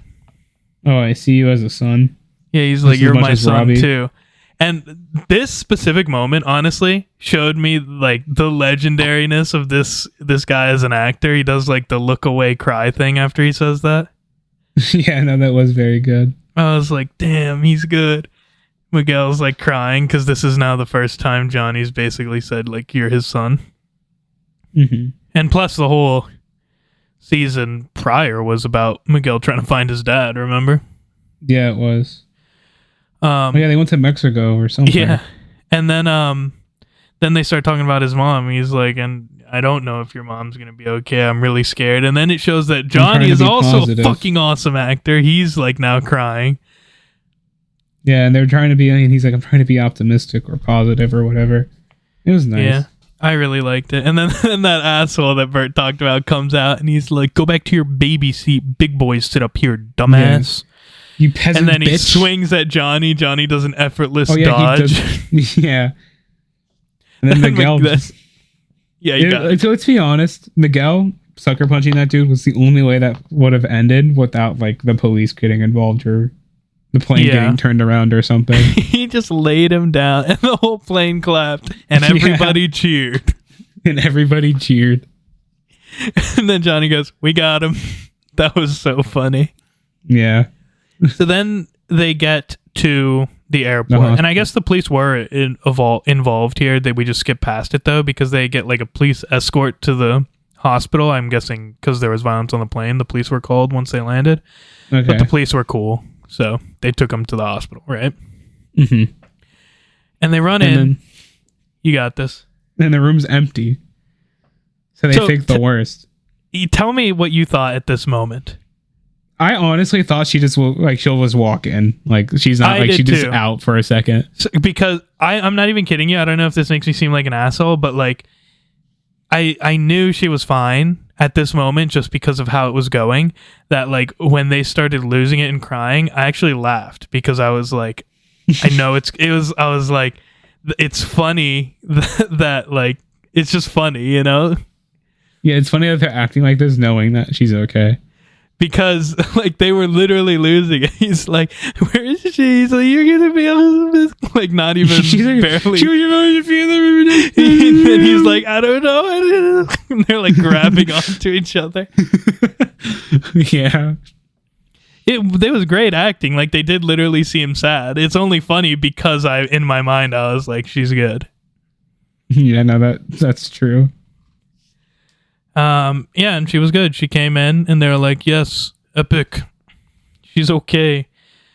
Oh, I see you as a son. Yeah, he's like, "You're my son too." And this specific moment, honestly, showed me like the legendariness of this guy as an actor. He does like the look away cry thing after he says that. Yeah, no, that was very good. I was like, damn, he's good. Miguel's like crying because this is now the first time Johnny's basically said like, you're his son. Mm-hmm. And plus the whole season prior was about Miguel trying to find his dad, remember? Yeah, it was. Yeah, they went to Mexico or something. Yeah. And then they start talking about his mom. He's like, and I don't know if your mom's going to be okay. I'm really scared. And then it shows that Johnny is also positive. A fucking awesome actor. He's like now crying. Yeah, and they're trying to be, and he's like, I'm trying to be optimistic or positive or whatever. It was nice. Yeah, I really liked it. And then that asshole that Bert talked about comes out and he's like, go back to your baby seat. Big boys sit up here, dumbass. Yeah. You peasant And then bitch. He swings at Johnny. Johnny does an effortless dodge. Yeah. And then Miguel yeah, you got it. So let's be honest, Miguel sucker punching that dude was the only way that would have ended without like the police getting involved or the plane getting turned around or something. He just laid him down and the whole plane clapped and everybody cheered. And everybody cheered. And then Johnny goes, we got him. That was so funny. Yeah. So then they get to the airport, and I guess the police were involved here. We just skipped past it though because they get like a police escort to the hospital. I'm guessing because there was violence on the plane, the police were called once they landed. Okay. But the police were cool, so they took them to the hospital, right? Mm-hmm. And they run in. Then, you got this. And the room's empty, so they think the worst. Tell me what you thought at this moment. I honestly thought she'll just walk in. Like, she's not, like, she's just out for a second. So, because I'm not even kidding you. I don't know if this makes me seem like an asshole, but, like, I knew she was fine at this moment just because of how it was going. That, like, when they started losing it and crying, I actually laughed because I was like, I know I was like, it's funny that, like, it's just funny, you know? Yeah, it's funny that they're acting like this knowing that she's okay. Because, like, they were literally losing it. He's like, where is she? He's like, you're going to be Elizabeth. Like, not even barely. She was going to feel the And then he's like, I don't know. And they're, like, grabbing onto each other. Yeah. It was great acting. Like, they did literally seem sad. It's only funny because in my mind, I was like, she's good. Yeah, no, that's true. Yeah, and she was good. She came in and they were like, yes, epic. She's okay.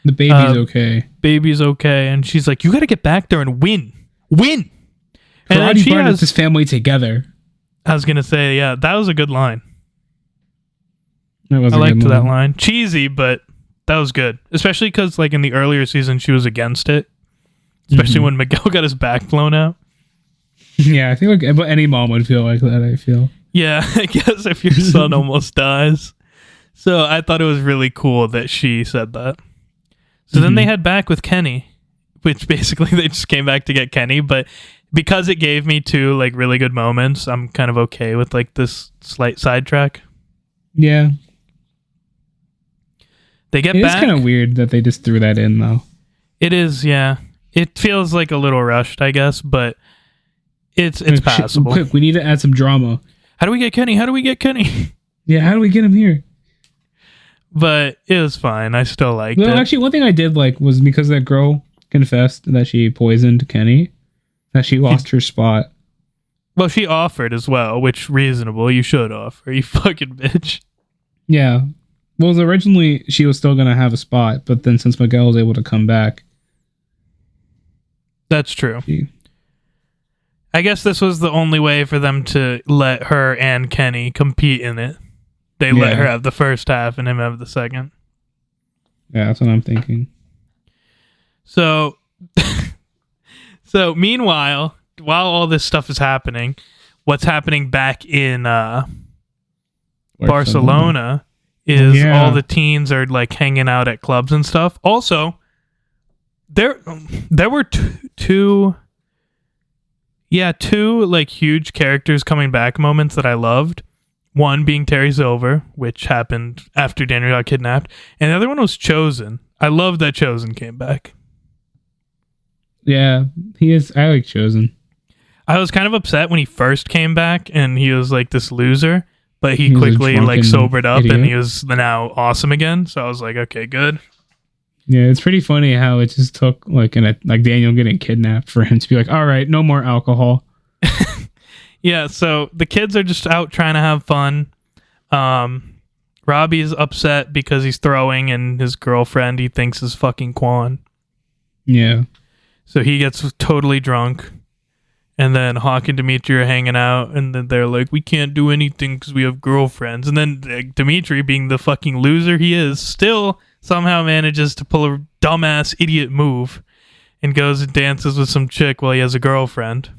The baby's okay. Baby's okay. And she's like, you got to get back there and win. Win. And then she brought this family together. I was going to say, yeah, that was a good line. I liked that line. Cheesy, but that was good. Especially because, like, in the earlier season, she was against it. Especially when Miguel got his back blown out. Yeah, I think like any mom would feel like that, I feel. Yeah, I guess if your son almost dies. So I thought it was really cool that she said that. So then they head back with Kenny, which basically they just came back to get Kenny. But because it gave me two like really good moments, I'm kind of okay with like this slight sidetrack. Yeah. They get back. It's kind of weird that they just threw that in though. It is, yeah. It feels like a little rushed, I guess, but it's passable. Quick, we need to add some drama. How do we get Kenny? How do we get Kenny? Yeah, how do we get him here? But it was fine. I still liked it. Actually, one thing I did like was because that girl confessed that she poisoned Kenny, that she lost her spot. Well, she offered as well, which reasonable. You should offer, you fucking bitch. Yeah. Well, originally she was still going to have a spot, but then since Miguel was able to come back. That's true. I guess this was the only way for them to let her and Kenny compete in it. They let her have the first half and him have the second. Yeah, that's what I'm thinking. So meanwhile, while all this stuff is happening, what's happening back in Barcelona is all the teens are like hanging out at clubs and stuff. Also, there were two like huge characters coming back moments that I loved. One being Terry Silver, which happened after Daniel got kidnapped, and the other one was Chosen. I love that Chosen came back. Yeah, he is. I like Chosen. I was kind of upset when he first came back and he was like this loser, but he He was a quickly like drunken sobered up and idiot. he was now awesome again. So I was like, okay, good. Yeah, it's pretty funny how it just took like like Daniel getting kidnapped for him to be like, all right, no more alcohol. Yeah, so the kids are just out trying to have fun. Robbie's upset because he's throwing and his girlfriend he thinks is fucking Quan. Yeah. So he gets totally drunk. And then Hawk and Dimitri are hanging out, and then they're like, we can't do anything because we have girlfriends. And then Dimitri, being the fucking loser he is, still somehow manages to pull a dumbass idiot move and goes and dances with some chick while he has a girlfriend.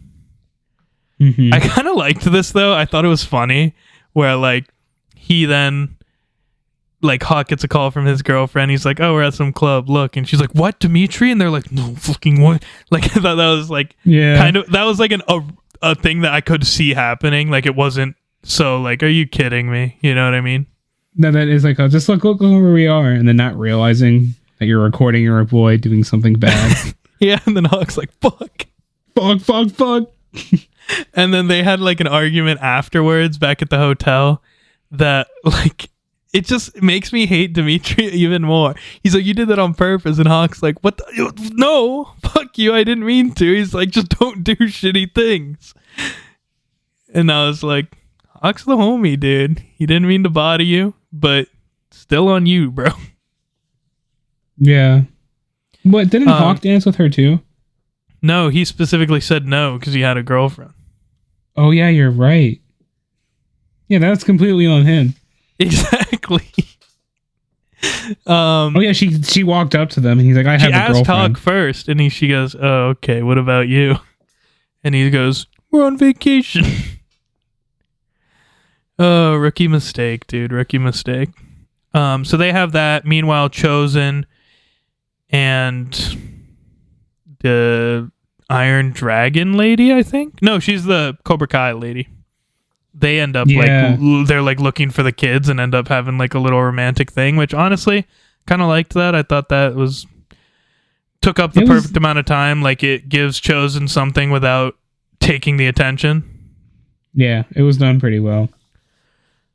Mm-hmm. I kind of liked this, though. I thought it was funny, where, like, he then... Like, Hawk gets a call from his girlfriend. He's like, oh, we're at some club. Look. And she's like, what, Dimitri? And they're like, no, fucking what? Like, I thought that was, like, kind of... That was, like, a thing that I could see happening. Like, it wasn't so, like, are you kidding me? You know what I mean? No, that is like, oh, just look where we are. And then not realizing that you're recording your boy doing something bad. Yeah, and then Hawk's like, fuck. Fuck. And then they had, like, an argument afterwards back at the hotel that, like... It just makes me hate Dimitri even more. He's like, you did that on purpose. And Hawk's like, what? No, fuck you. I didn't mean to. He's like, just don't do shitty things. And I was like, Hawk's the homie, dude. He didn't mean to body you, but still on you, bro. Yeah. What? Didn't Hawk dance with her too? No, he specifically said no because he had a girlfriend. Oh, yeah, you're right. Yeah, that's completely on him. Exactly. Oh yeah, she walked up to them and he's like, I have a girlfriend. She asked Hawk first, and she goes, oh, okay, what about you? And he goes, we're on vacation. Oh, rookie mistake, dude. Rookie mistake. So they have that. Meanwhile, Chosen and the Iron Dragon lady, I think? No, she's the Cobra Kai lady. They end up like they're like looking for the kids and end up having like a little romantic thing, which honestly kind of liked that. I thought that took up the perfect amount of time. Like it gives Chosen something without taking the attention. Yeah, it was done pretty well.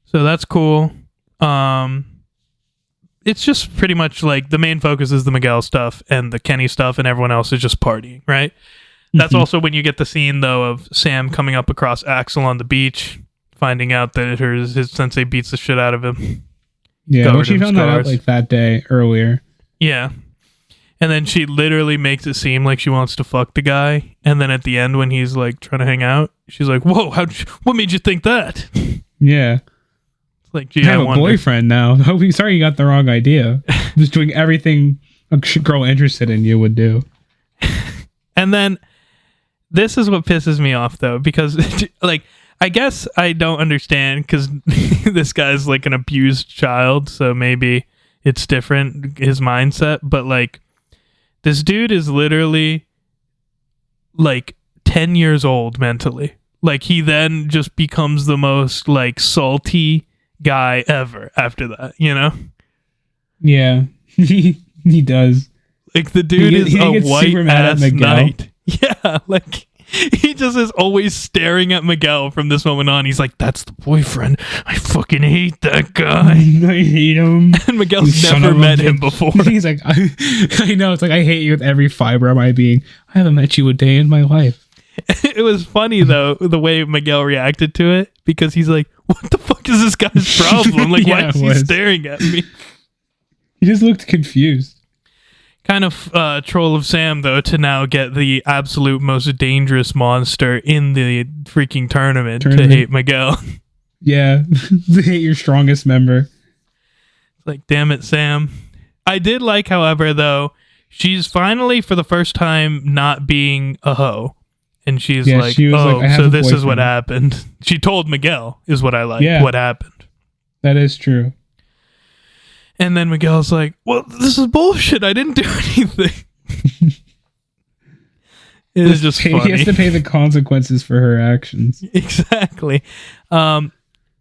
So that's cool. It's just pretty much like the main focus is the Miguel stuff and the Kenny stuff, and everyone else is just partying, right? That's also when you get the scene though of Sam coming up across Axel on the beach, finding out that his sensei beats the shit out of him. Yeah, well, she found that out like that day earlier. Yeah. And then she literally makes it seem like she wants to fuck the guy. And then at the end when he's like trying to hang out, she's like, whoa, what made you think that? Yeah. It's like, gee, I have a boyfriend now. Sorry you got the wrong idea. Just doing everything a girl interested in you would do. And then this is what pisses me off though, because like, I guess I don't understand because this guy's like an abused child, so maybe it's different, his mindset, but like this dude is literally like 10 years old mentally. Like he then just becomes the most like salty guy ever after that, you know? Yeah. He does. Like the dude is a white ass knight. Yeah, like he just is always staring at Miguel from this moment on. He's like, that's the boyfriend. I fucking hate that guy. I hate him. And Miguel's never met him before. He's like, I know. It's like, I hate you with every fiber of my being. I haven't met you a day in my life. It was funny, though, the way Miguel reacted to it, because he's like, what the fuck is this guy's problem? Like, why is he staring at me? He just looked confused. Kind of troll of Sam, though, to now get the absolute most dangerous monster in the freaking tournament. To hate Miguel. Yeah, to hate your strongest member. It's like, damn it, Sam. I did like, however, though, she's finally, for the first time, not being a hoe. And she's like, so this is what happened. She told Miguel, is what I like, what happened. That is true. And then Miguel's like, well, this is bullshit. I didn't do anything. It is just funny. He has to pay the consequences for her actions. Exactly.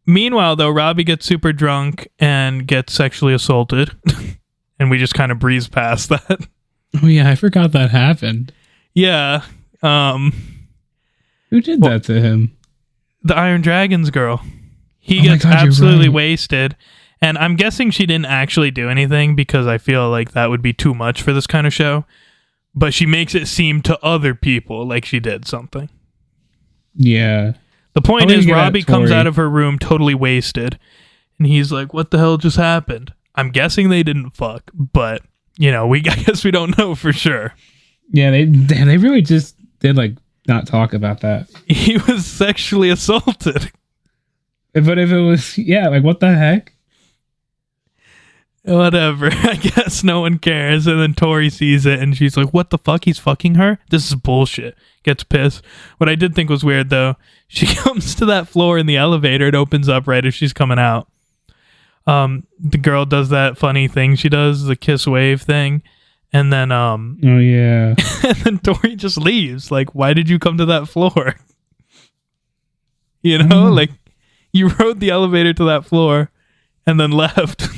Meanwhile, though, Robbie gets super drunk and gets sexually assaulted. And we just kind of breeze past that. Oh, yeah. I forgot that happened. Yeah. Who did that to him? The Iron Dragon's girl. He Oh my gets God, you're absolutely right. wasted. And I'm guessing she didn't actually do anything because I feel like that would be too much for this kind of show. But she makes it seem to other people like she did something. Yeah. The point How do you is, get at Robbie comes Tori? out of her room totally wasted. And he's like, what the hell just happened? I'm guessing they didn't fuck. But, I guess we don't know for sure. Yeah, they really just did like not talk about that. He was sexually assaulted. But if it was, yeah, like what the heck? Whatever. I guess no one cares. And then Tori sees it and she's like, what the fuck? He's fucking her? This is bullshit. Gets pissed. What I did think was weird though, she comes to that floor in the elevator. It opens up right as she's coming out. The girl does that funny thing she does, the kiss wave thing. And then Oh yeah. and then Tori just leaves. Like, why did you come to that floor? Like you rode the elevator to that floor and then left.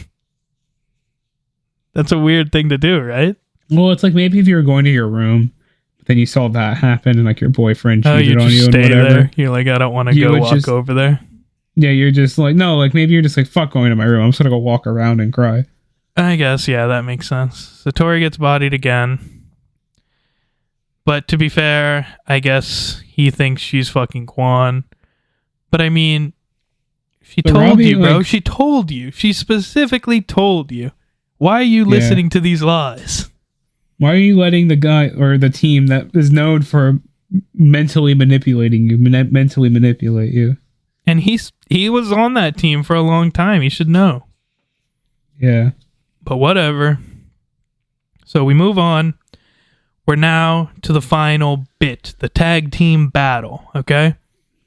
That's a weird thing to do, right? Well, it's like maybe if you were going to your room, then you saw that happen and like your boyfriend cheated you on just you and stay whatever. there. You're like, I don't want to You go would walk just- over there. Yeah, you're just like, no, like maybe you're just like, fuck going to my room. I'm just gonna go walk around and cry. I guess, yeah, that makes sense. So Tori gets bodied again. But to be fair, I guess he thinks she's fucking Quan. But I mean, she But told Robbie, you, bro. like- She told you. She specifically told you. Why are you listening to these lies? Why are you letting the guy or the team that is known for mentally manipulating you, mentally manipulate you? And he was on that team for a long time. He should know. Yeah. But whatever. So we move on. We're now to the final bit, the tag team battle, okay?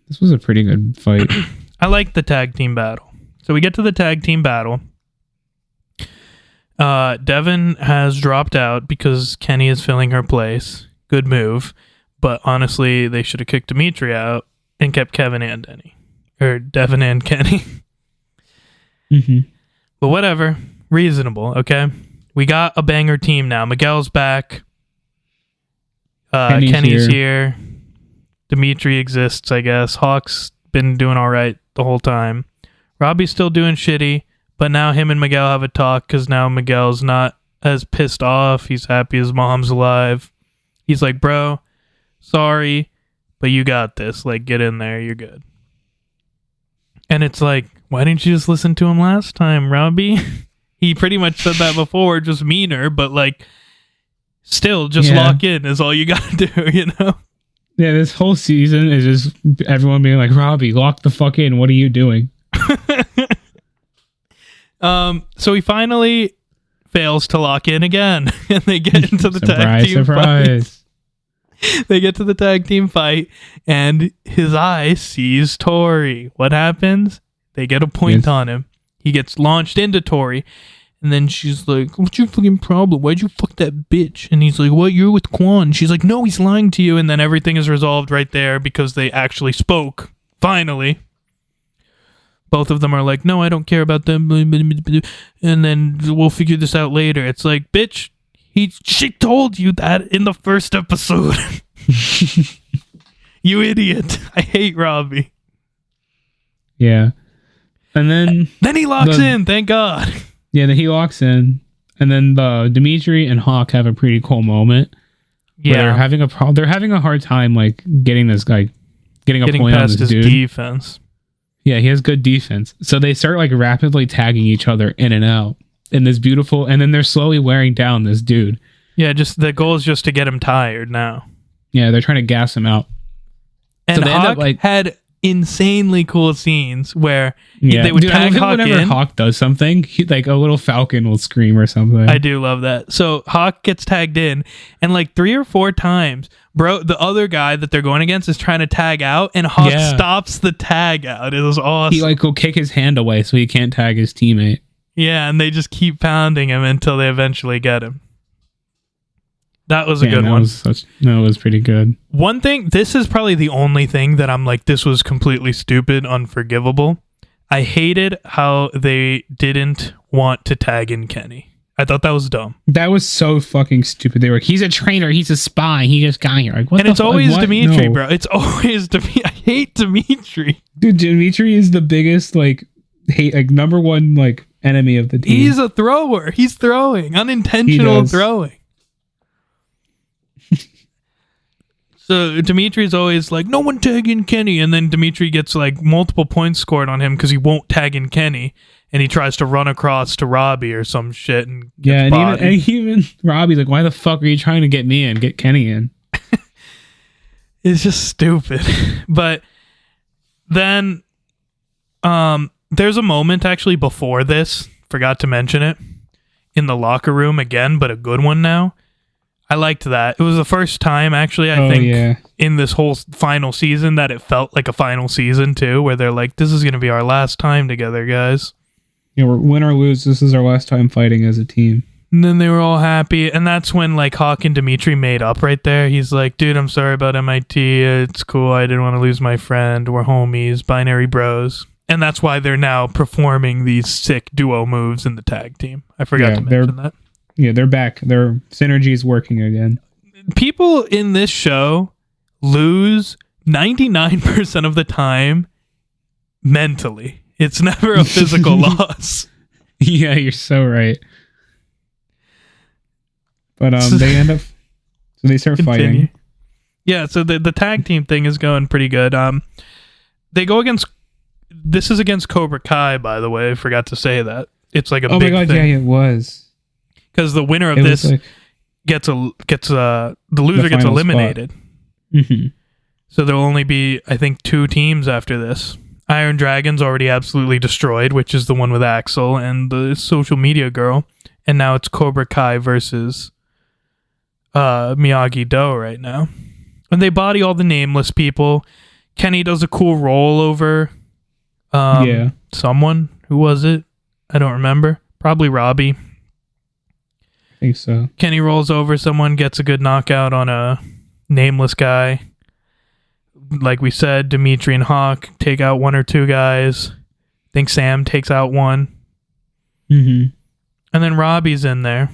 This was a pretty good fight. I like the tag team battle. So we get to the tag team battle. Devin has dropped out because Kenny is filling her place. Good move. But honestly, they should have kicked Dimitri out and kept Kevin and Denny. Or Devin and Kenny. Mm-hmm. But whatever. Reasonable, okay? We got a banger team now. Miguel's back. Kenny's here. Dimitri exists, I guess. Hawk's been doing all right the whole time. Robbie's still doing shitty, but now him and Miguel have a talk because now Miguel's not as pissed off. He's happy his mom's alive. He's like, bro, sorry, but you got this. Like, get in there. You're good. And it's like, why didn't you just listen to him last time, Robbie? He pretty much said that before, just meaner, but like, still, just lock in is all you gotta do, you know? Yeah, this whole season is just everyone being like, Robbie, lock the fuck in. What are you doing? So he finally fails to lock in again, and they get into the tag team surprise. fight. They get to the tag team fight, and his eye sees Tori. What happens? They get a point on him. He gets launched into Tori, and then she's like, what's your fucking problem? Why'd you fuck that bitch? And he's like, what, you're with Quan? She's like, no, he's lying to you. And then everything is resolved right there because they actually spoke. Finally. Both of them are like, no, I don't care about them. And then we'll figure this out later. It's like, bitch, she told you that in the first episode. You idiot. I hate Robbie. Yeah. And then he locks in, thank God. Yeah, then he walks in, and then Dimitri and Hawk have a pretty cool moment. Yeah, they're having a they're having a hard time like getting this guy getting a point on past this his dude. defense. Yeah, he has good defense. So they start like rapidly tagging each other in and out in this beautiful, and then they're slowly wearing down this dude. Yeah, just the goal is just to get him tired now. Yeah, they're trying to gas him out. And so they Hawk end up, like, had insanely cool scenes where they would tag Hawk whenever in. Hawk does something, like a little falcon will scream or something. I do love that. So Hawk gets tagged in, and like 3 or 4 times, bro, the other guy that they're going against is trying to tag out, and Hawk stops the tag out. It was awesome. He like will kick his hand away so he can't tag his teammate. Yeah, and they just keep pounding him until they eventually get him. That was a good one. That was pretty good. One thing, this is probably the only thing that I'm like, this was completely stupid, unforgivable. I hated how they didn't want to tag in Kenny. I thought that was dumb. That was so fucking stupid. They were like, he's a traitor, he's a spy, he just got here. Like, what? And the it's always what? Dimitri, No. bro. It's always Dimitri. I hate Dimitri. Dude, Dimitri is the biggest number one enemy of the team. He's a thrower. He's throwing. Unintentional throwing. So Dimitri's always like, no one tag in Kenny. And then Dimitri gets multiple points scored on him because he won't tag in Kenny. And he tries to run across to Robbie or some shit. And even Robbie's like, why the fuck are you trying to get me in? Get Kenny in. It's just stupid. But then there's a moment actually before this, forgot to mention it, in the locker room again, but a good one now. I liked that. It was the first time, actually, I think, in this whole final season that it felt like a final season, too, where they're like, this is going to be our last time together, guys. Yeah, win or lose, this is our last time fighting as a team. And then they were all happy, and that's when, Hawk and Dimitri made up right there. He's like, dude, I'm sorry about MIT. It's cool. I didn't want to lose my friend. We're homies, binary bros. And that's why they're now performing these sick duo moves in the tag team. I forgot to mention that. Yeah, they're back. Their synergy is working again. People in this show lose 99% of the time mentally. It's never a physical loss. Yeah, you're so right. But they end up, so they start fighting. Yeah, so the tag team thing is going pretty good. They go against. This is against Cobra Kai, by the way. I forgot to say that. It's like a big thing. Yeah, it was. Because the winner of this gets the loser gets eliminated. Mm-hmm. So there'll only be, I think, 2 teams after this. Iron Dragon's already absolutely destroyed, which is the one with Axel and the social media girl. And now it's Cobra Kai versus Miyagi Do right now. And they body all the nameless people. Kenny does a cool roll over someone. Who was it? I don't remember. Probably Robbie. I think so. Kenny rolls over someone, gets a good knockout on a nameless guy. Like we said, Dimitri and Hawk take out 1 or 2 guys. I think Sam takes out 1. Mm-hmm. And then Robbie's in there.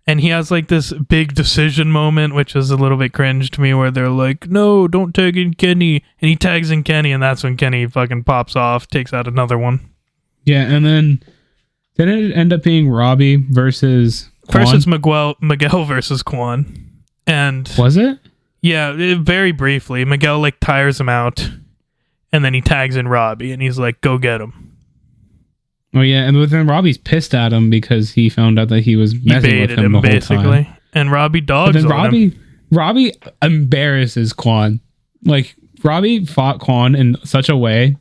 And he has this big decision moment, which is a little bit cringe to me, where they're like, no, don't tag in Kenny. And he tags in Kenny, and that's when Kenny fucking pops off, takes out another one. Yeah, and then didn't it end up being Robbie versus Quan? First it's Miguel versus Quan. And was it? Yeah, very briefly. Miguel tires him out, and then he tags in Robbie, and he's like, go get him. Oh yeah, and then Robbie's pissed at him because he found out that he was messing with him the whole basically. Time. And Robbie dogs on him. Robbie embarrasses Quan. Robbie fought Quan in such a way,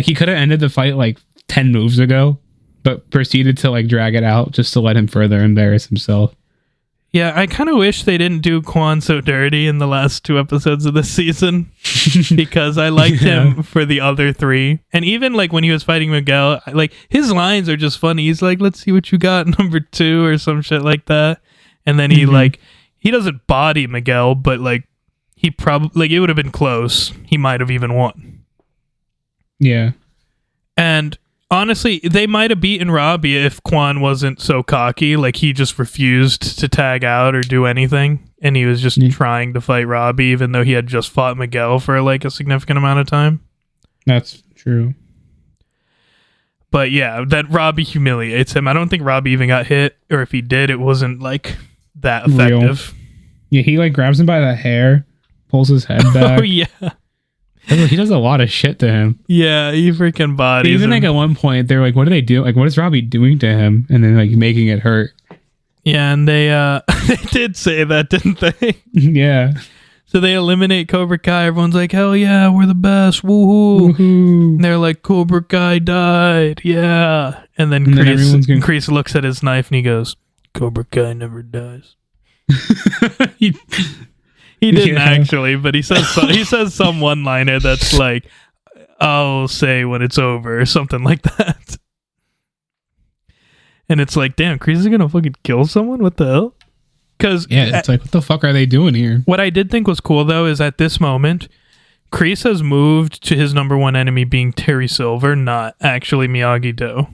he could have ended the fight 10 moves ago, but proceeded to drag it out just to let him further embarrass himself. Yeah, I kind of wish they didn't do Quan so dirty in the last 2 episodes of this season because I liked him for the other 3. And even when he was fighting Miguel, his lines are just funny. He's like, let's see what you got, number 2 or some shit like that. And then he he doesn't body Miguel, but he probably it would have been close. He might have even won. Yeah. And honestly, they might have beaten Robbie if Quan wasn't so cocky. He just refused to tag out or do anything. And he was just trying to fight Robbie, even though he had just fought Miguel for a significant amount of time. That's true. But yeah, that Robbie humiliates him. I don't think Robbie even got hit, or if he did, it wasn't that effective. Real. Yeah, he grabs him by the hair, pulls his head back. Oh yeah. He does a lot of shit to him. Yeah, he freaking bodies even him. at one point they're like, what do they do? What is Robbie doing to him? And then making it hurt. Yeah, and they they did say that, didn't they? Yeah. So they eliminate Cobra Kai. Everyone's like, hell yeah, we're the best. Woohoo. And they're like, Cobra Kai died. Yeah. And then Kreese looks at his knife and he goes, Cobra Kai never dies. He didn't actually, but he says some one-liner that's like, I'll say when it's over or something like that. And it's like, damn, Kreese is gonna fucking kill someone? What the hell? Because it's what the fuck are they doing here? What I did think was cool though is at this moment, Kreese has moved to his number 1 enemy being Terry Silver, not actually Miyagi Do.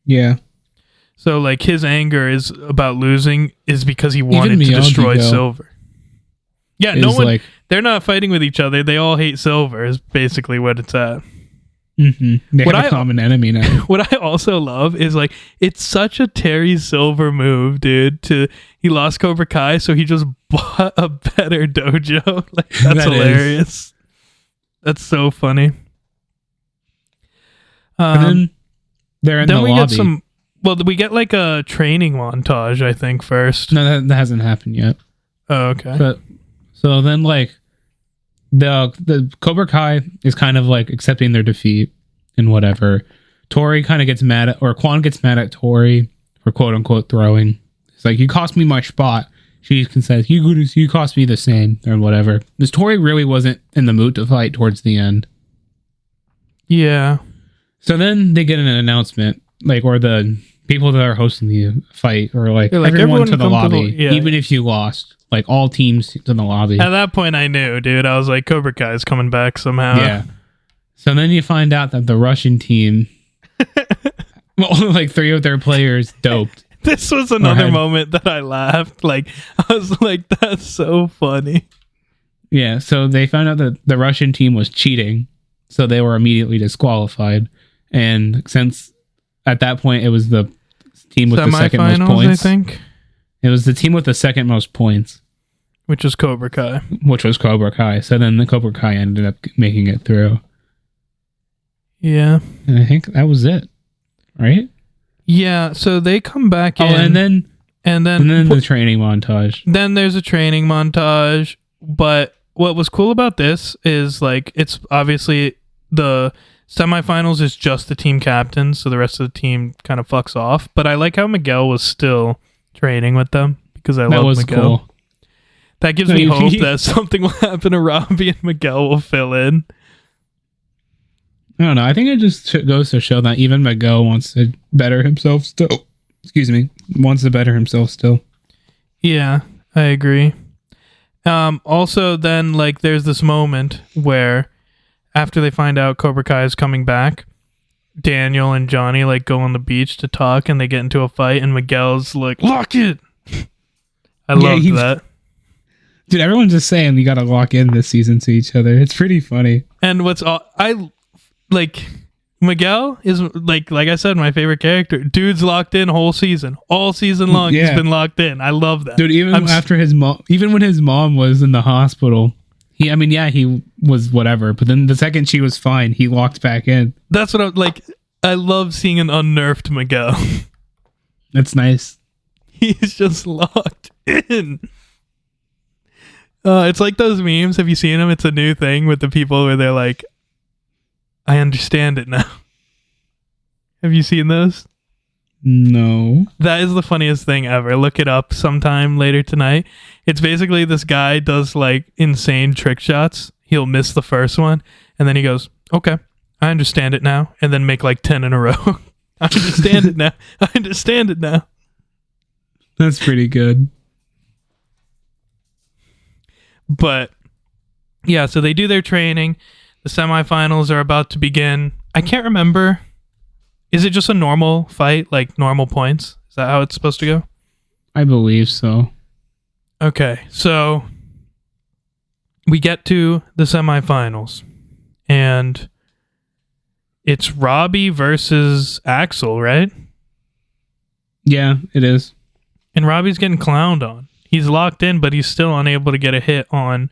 Yeah. So like his anger is about losing is because he wanted to Miyagi, destroy though, Silver. Yeah, no is one. like, They're not fighting with each other. They all hate Silver. Is basically what it's at. they What have a common enemy now. What I also love is like it's such a Terry Silver move, dude. He lost Cobra Kai, so he just bought a better dojo. Like that's hilarious. That's so funny. And then they're in the we lobby. get some. Well, we get like a training montage, I think, first. No, that hasn't happened yet. Oh, okay. But so then, like, the Cobra Kai is kind of like accepting their defeat and whatever. Tori kind of gets mad at, or Quan gets mad at Tori for quote unquote throwing. It's like, you cost me my spot. She says, you cost me the same, or whatever. This Tori really wasn't in the mood to fight towards the end. Yeah. So then they get an announcement, like, or the people that are hosting the fight, or like, everyone to the lobby, even if you lost, like all teams to the lobby. At that point, I knew, dude. I was like, Cobra Kai is coming back somehow. Yeah. So then you find out that the Russian team, well, like 3 of their players doped. This was another moment that I laughed. Like, I was like, that's so funny. Yeah. So they found out that the Russian team was cheating, so they were immediately disqualified. And since at that point it was the team with the second most points, I think it was the team with the second most points, which was Cobra Kai. So then the Cobra Kai ended up making it through. Yeah, and I think that was it, right? Yeah. So they come back in, and then the training montage. Then there's a training montage. But what was cool about this is like it's obviously the semifinals is just the team captains, so the rest of the team kind of fucks off. But I like how Miguel was still training with them because I love Miguel. Cool. That gives me hope that something will happen to Robbie and Miguel will fill in. I don't know. I think it just goes to show that even Miguel wants to better himself still. Wants to better himself still. Yeah, I agree. Also, then, like, there's this moment where after they find out Cobra Kai is coming back, Daniel and Johnny, like, go on the beach to talk, and they get into a fight, and Miguel's like, lock it! I love that. Dude, everyone's just saying you gotta lock in this season to each other. It's pretty funny. And Miguel is like I said, my favorite character. Dude's locked in all season long. He's been locked in. I love that. Dude, even after his mom, even when his mom was in the hospital, he was whatever. But then the second she was fine, he locked back in. That's what I'm like. I love seeing an unnerved Miguel. That's nice. He's just locked in. It's like those memes. Have you seen them? It's a new thing with the people where they're like, I understand it now. Have you seen those? No. That is the funniest thing ever. Look it up sometime later tonight. It's basically this guy does like insane trick shots. He'll miss the first one and then he goes, okay, I understand it now. And then make like 10 in a row. I understand it now. I understand it now. That's pretty good. But yeah, so they do their training. The semifinals are about to begin. I can't remember. Is it just a normal fight, like normal points? Is that how it's supposed to go? I believe so. Okay, so we get to the semifinals, and it's Robbie versus Axel, right? Yeah, it is. And Robbie's getting clowned on. He's locked in, but he's still unable to get a hit on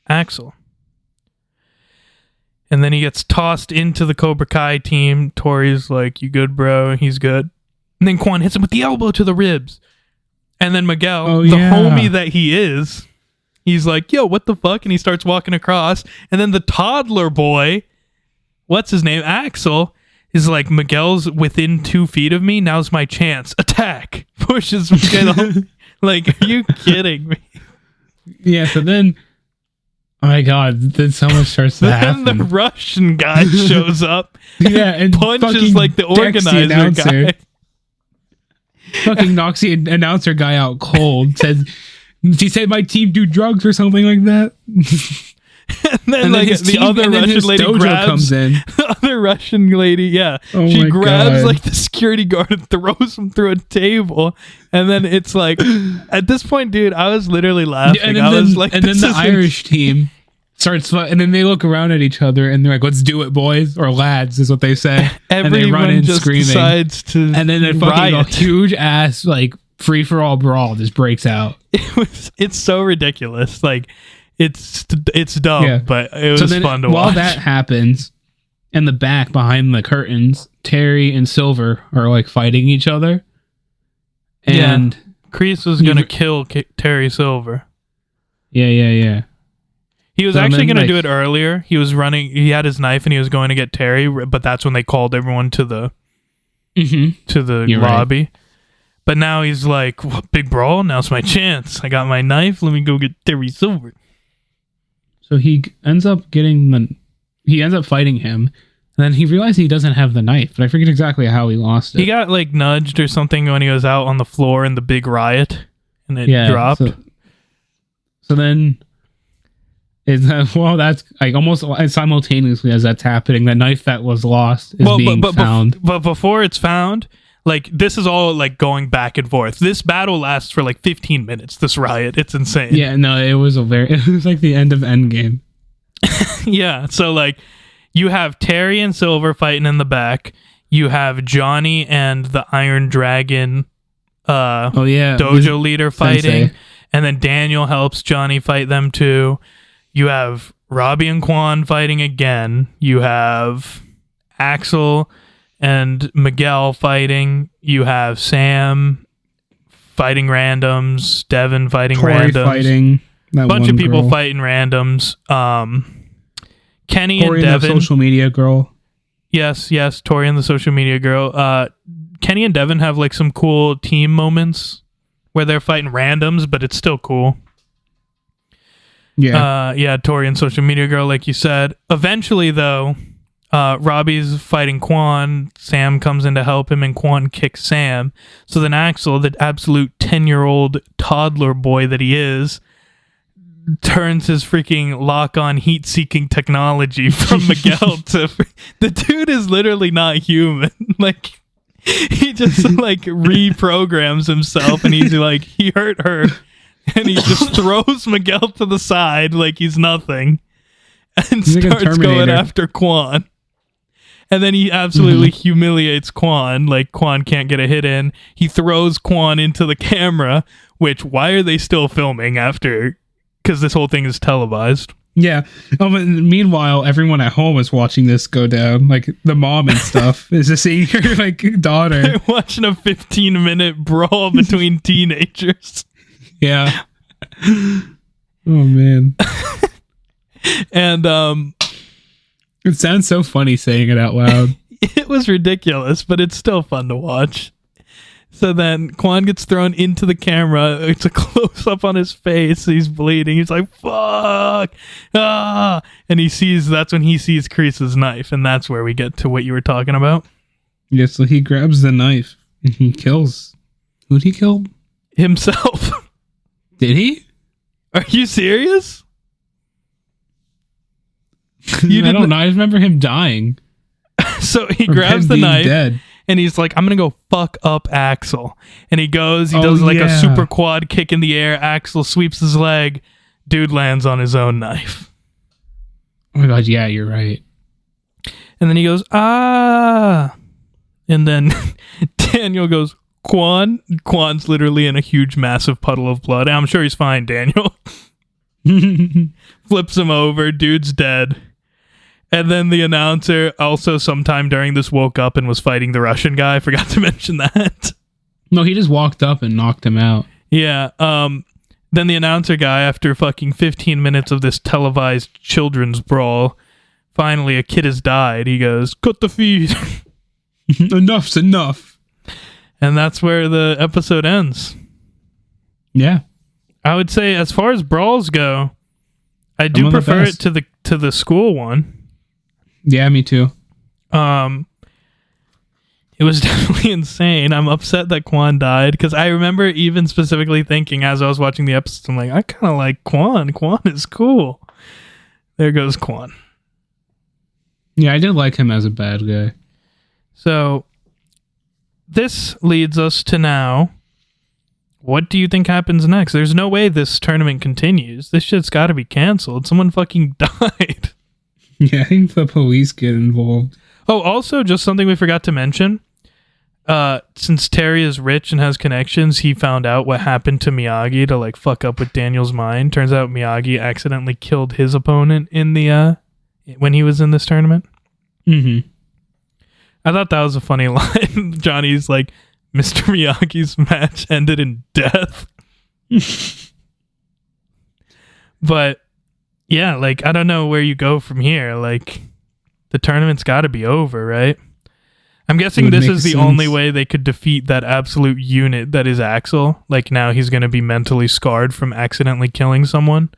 Axel. And then he gets tossed into the Cobra Kai team. Tori's like, you good, bro? And he's good. And then Quan hits him with the elbow to the ribs. And then Miguel, the homie that he is, he's like, yo, what the fuck? And he starts walking across. And then the toddler boy, what's his name? Axel, is like, Miguel's within 2 feet of me. Now's my chance. Attack. Pushes Miguel. Like, are you kidding me? Yeah, so then... Oh my god, then so much starts to happen. Then the Russian guy shows up and punches like the organizer guy. Fucking knocks the announcer guy out cold. Says, she said my team do drugs or something like that. And then like the other Russian lady comes in. The other Russian lady, she grabs like the security guard and throws him through a table. And then it's like, at this point, dude, I was literally laughing. And then the Irish team starts, and then they look around at each other and they're like, "Let's do it, boys," or "lads," is what they say. Everyone and they run in just screaming. Decides to and then a huge ass like free for all brawl just breaks out. It's so ridiculous. Like it's dumb, but it was fun to watch. While that happens, in the back behind the curtains, Terry and Silver are like fighting each other. And Kreese was gonna kill Terry Silver. Yeah. He was actually going to do it earlier. He was running. He had his knife and he was going to get Terry, but that's when they called everyone to the lobby. Right. But now he's like, big brawl. Now's my chance. I got my knife. Let me go get Terry Silver. So he ends up fighting him, and then he realized he doesn't have the knife. But I forget exactly how he lost it. He got like nudged or something when he was out on the floor in the big riot, and it dropped. So then. That's like almost simultaneously as that's happening. The knife that was lost is being found. But before it's found, like this is all like going back and forth. This battle lasts for like 15 minutes. This riot, it's insane. Yeah, no, it was like the end of Endgame. Yeah, so like you have Terry and Silver fighting in the back. You have Johnny and the Iron Dragon, dojo leader fighting, and then Daniel helps Johnny fight them too. You have Robbie and Quan fighting again. You have Axel and Miguel fighting. You have Sam fighting randoms. Devin fighting Tori randoms. Fighting a bunch of people fighting randoms. Kenny Tori and Devin. The social media girl. Yes. Tori and the social media girl. Kenny and Devin have like some cool team moments where they're fighting randoms, but it's still cool. Yeah. Tori and social media girl, like you said. Eventually, though, Robbie's fighting Quan. Sam comes in to help him, and Quan kicks Sam. So then Axel, the absolute 10-year-old toddler boy that he is, turns his freaking lock-on heat-seeking technology from Miguel to... The dude is literally not human. Like, he just, like, reprograms himself, and he's like, he hurt her. And he just throws Miguel to the side like he's nothing and starts going after Quan. And then he absolutely humiliates Quan. Like, Quan can't get a hit in. He throws Quan into the camera, which, why are they still filming after? Because this whole thing is televised. Yeah. But meanwhile, everyone at home is watching this go down. Like, the mom and stuff is just seeing her, like, daughter. They're watching a 15-minute brawl between teenagers. Yeah. Oh man. And it sounds so funny saying it out loud. It was ridiculous, but it's still fun to watch. So then Quan gets thrown into the camera. It's a close up on his face. He's bleeding. He's like, "Fuck!" And that's when he sees Kreese's knife, and that's where we get to what you were talking about. Yeah, so he grabs the knife and he kills. Who'd he kill? Himself. Did he? Are you serious? I don't know. I remember him dying. So he grabs the knife and he's like, "I'm going to go fuck up Axel." And he goes, does like a super quad kick in the air. Axel sweeps his leg. Dude lands on his own knife. Oh my God. Yeah, you're right. And then he goes, "Ah." And then Daniel goes, Quan's literally in a huge, massive puddle of blood. I'm sure he's fine, Daniel. Flips him over. Dude's dead. And then the announcer also sometime during this woke up and was fighting the Russian guy. I forgot to mention that. No, he just walked up and knocked him out. Yeah. Then the announcer guy, after fucking 15 minutes of this televised children's brawl, finally a kid has died. He goes, "Cut the feed." Enough's enough. And that's where the episode ends. Yeah. I would say as far as brawls go, I do prefer it to the school one. Yeah, me too. It was definitely insane. I'm upset that Quan died because I remember even specifically thinking as I was watching the episode, I'm like, I kind of like Quan. Quan is cool. There goes Quan. Yeah, I did like him as a bad guy. So this leads us to now. What do you think happens next? There's no way this tournament continues. This shit's got to be canceled. Someone fucking died. Yeah, I think the police get involved. Oh, also, just something we forgot to mention. Since Terry is rich and has connections, he found out what happened to Miyagi to like fuck up with Daniel's mind. Turns out Miyagi accidentally killed his opponent in the when he was in this tournament. Mm-hmm. I thought that was a funny line. Johnny's like, Mr. Miyagi's match ended in death. But yeah, like, I don't know where you go from here. Like, the tournament's got to be over, right? I'm guessing this is the only way they could defeat that absolute unit that is Axel. Like, now he's going to be mentally scarred from accidentally killing someone.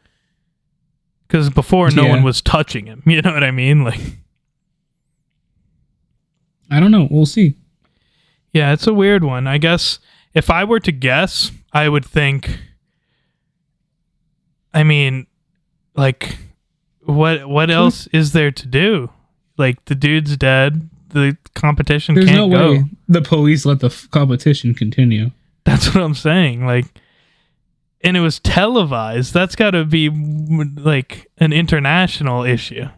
Because before, no one was touching him. You know what I mean? Like, I don't know. We'll see. Yeah, it's a weird one. I guess if I were to guess, I would think, I mean, like, what else is there to do? Like, the dude's dead. The competition There's can't no go. way the police let the competition continue. That's what I'm saying. Like, and it was televised. That's got to be like an international issue.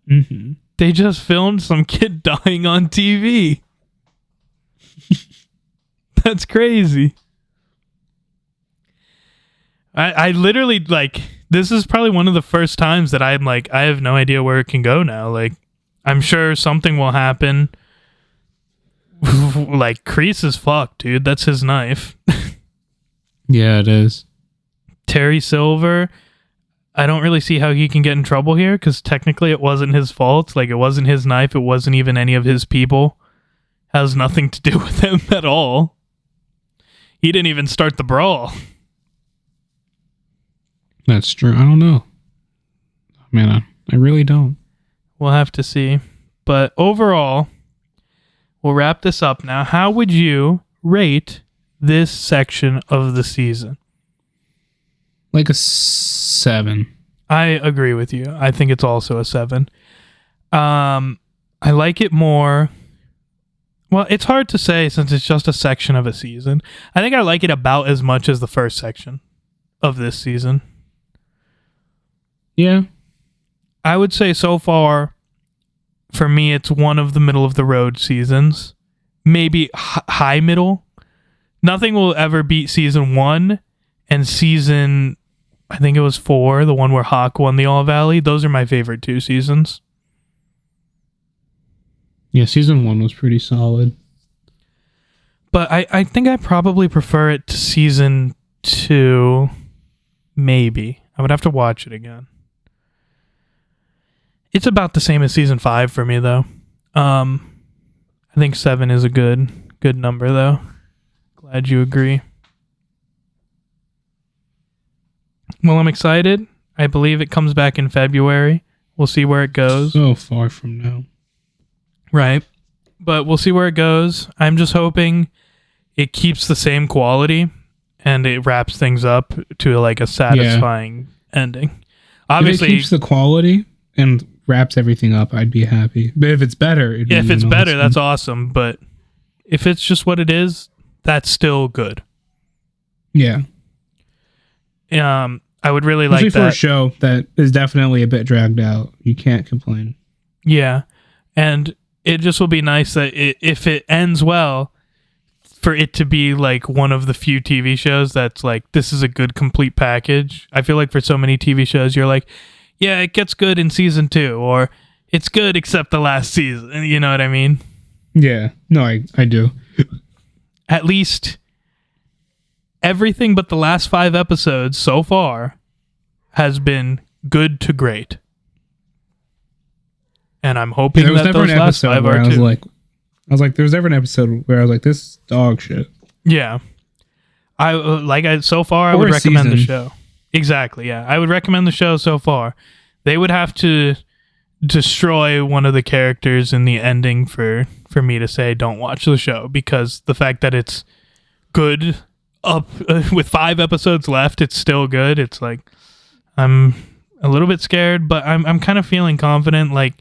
Mm-hmm. They just filmed some kid dying on TV. That's crazy. I literally, like, this is probably one of the first times that I'm like, I have no idea where it can go now. Like, I'm sure something will happen. Like, Kreese is fucked, dude. That's his knife. Yeah, it is. Terry Silver, I don't really see how he can get in trouble here, because technically it wasn't his fault. Like, it wasn't his knife. It wasn't even any of his people. Has nothing to do with him at all. He didn't even start the brawl. That's true. I don't know. Man, I really don't. We'll have to see. But overall, we'll wrap this up now. How would you rate this section of the season? Like a 7. I agree with you. I think it's also a 7. I like it more. Well, it's hard to say since it's just a section of a season. I think I like it about as much as the first section of this season. Yeah. I would say so far, for me, it's one of the middle of the road seasons. Maybe high middle. Nothing will ever beat season 1 and season, I think it was 4, the one where Hawk won the All Valley. Those are my favorite 2 seasons. Yeah, season 1 was pretty solid. But I think I probably prefer it to season 2. Maybe. I would have to watch it again. It's about the same as season 5 for me, though. I think 7 is a good number, though. Glad you agree. Well, I'm excited. I believe it comes back in February. We'll see where it goes. So far from now. Right. But we'll see where it goes. I'm just hoping it keeps the same quality and it wraps things up to like a satisfying ending. Obviously, if it keeps the quality and wraps everything up, I'd be happy. But if it's better, if it's better, that's awesome. But if it's just what it is, that's still good. Yeah. I would really Especially like that. For a show that is definitely a bit dragged out. You can't complain. Yeah. And it just will be nice that if it ends well, for it to be like one of the few TV shows that's like, this is a good complete package. I feel like for so many TV shows, you're like, yeah, it gets good in season 2, or it's good except the last season. You know what I mean? Yeah. No, I do. At least everything but the last 5 episodes so far has been good to great. And I'm hoping that those last 5 are too. I was like, there was ever an episode where I was like, this is dog shit. Yeah. So far, I would recommend the show. Exactly, yeah. I would recommend the show so far. They would have to destroy one of the characters in the ending for me to say don't watch the show, because the fact that it's good up with 5 episodes left, it's still good. It's like I'm a little bit scared, but I'm kind of feeling confident. Like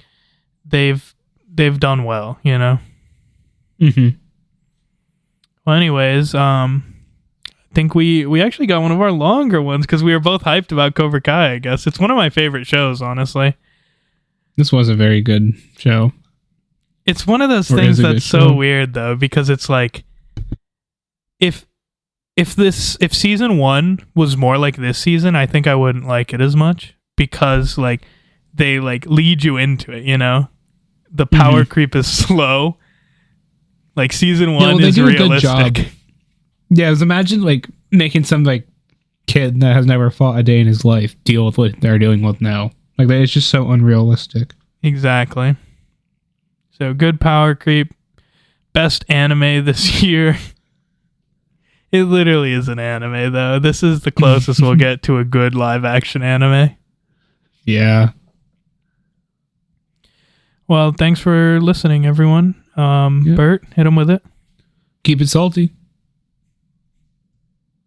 they've done well, you know. Mm-hmm. Well, anyways, I think we actually got one of our longer ones because we were both hyped about Cobra Kai. I guess it's one of my favorite shows, honestly. This was a very good show. It's one of those things that's so weird though, because it's like if season 1 was more like this season, I think I wouldn't like it as much, because like they like lead you into it, you know. The power creep is slow. Like season 1 is realistic. Yeah, imagine like making some like kid that has never fought a day in his life deal with what they're dealing with now. Like it's just so unrealistic. Exactly. So good power creep. Best anime this year. It literally is an anime though. This is the closest we'll get to a good live action anime. Yeah. Well, thanks for listening, everyone. Bert, hit him with it. Keep it salty.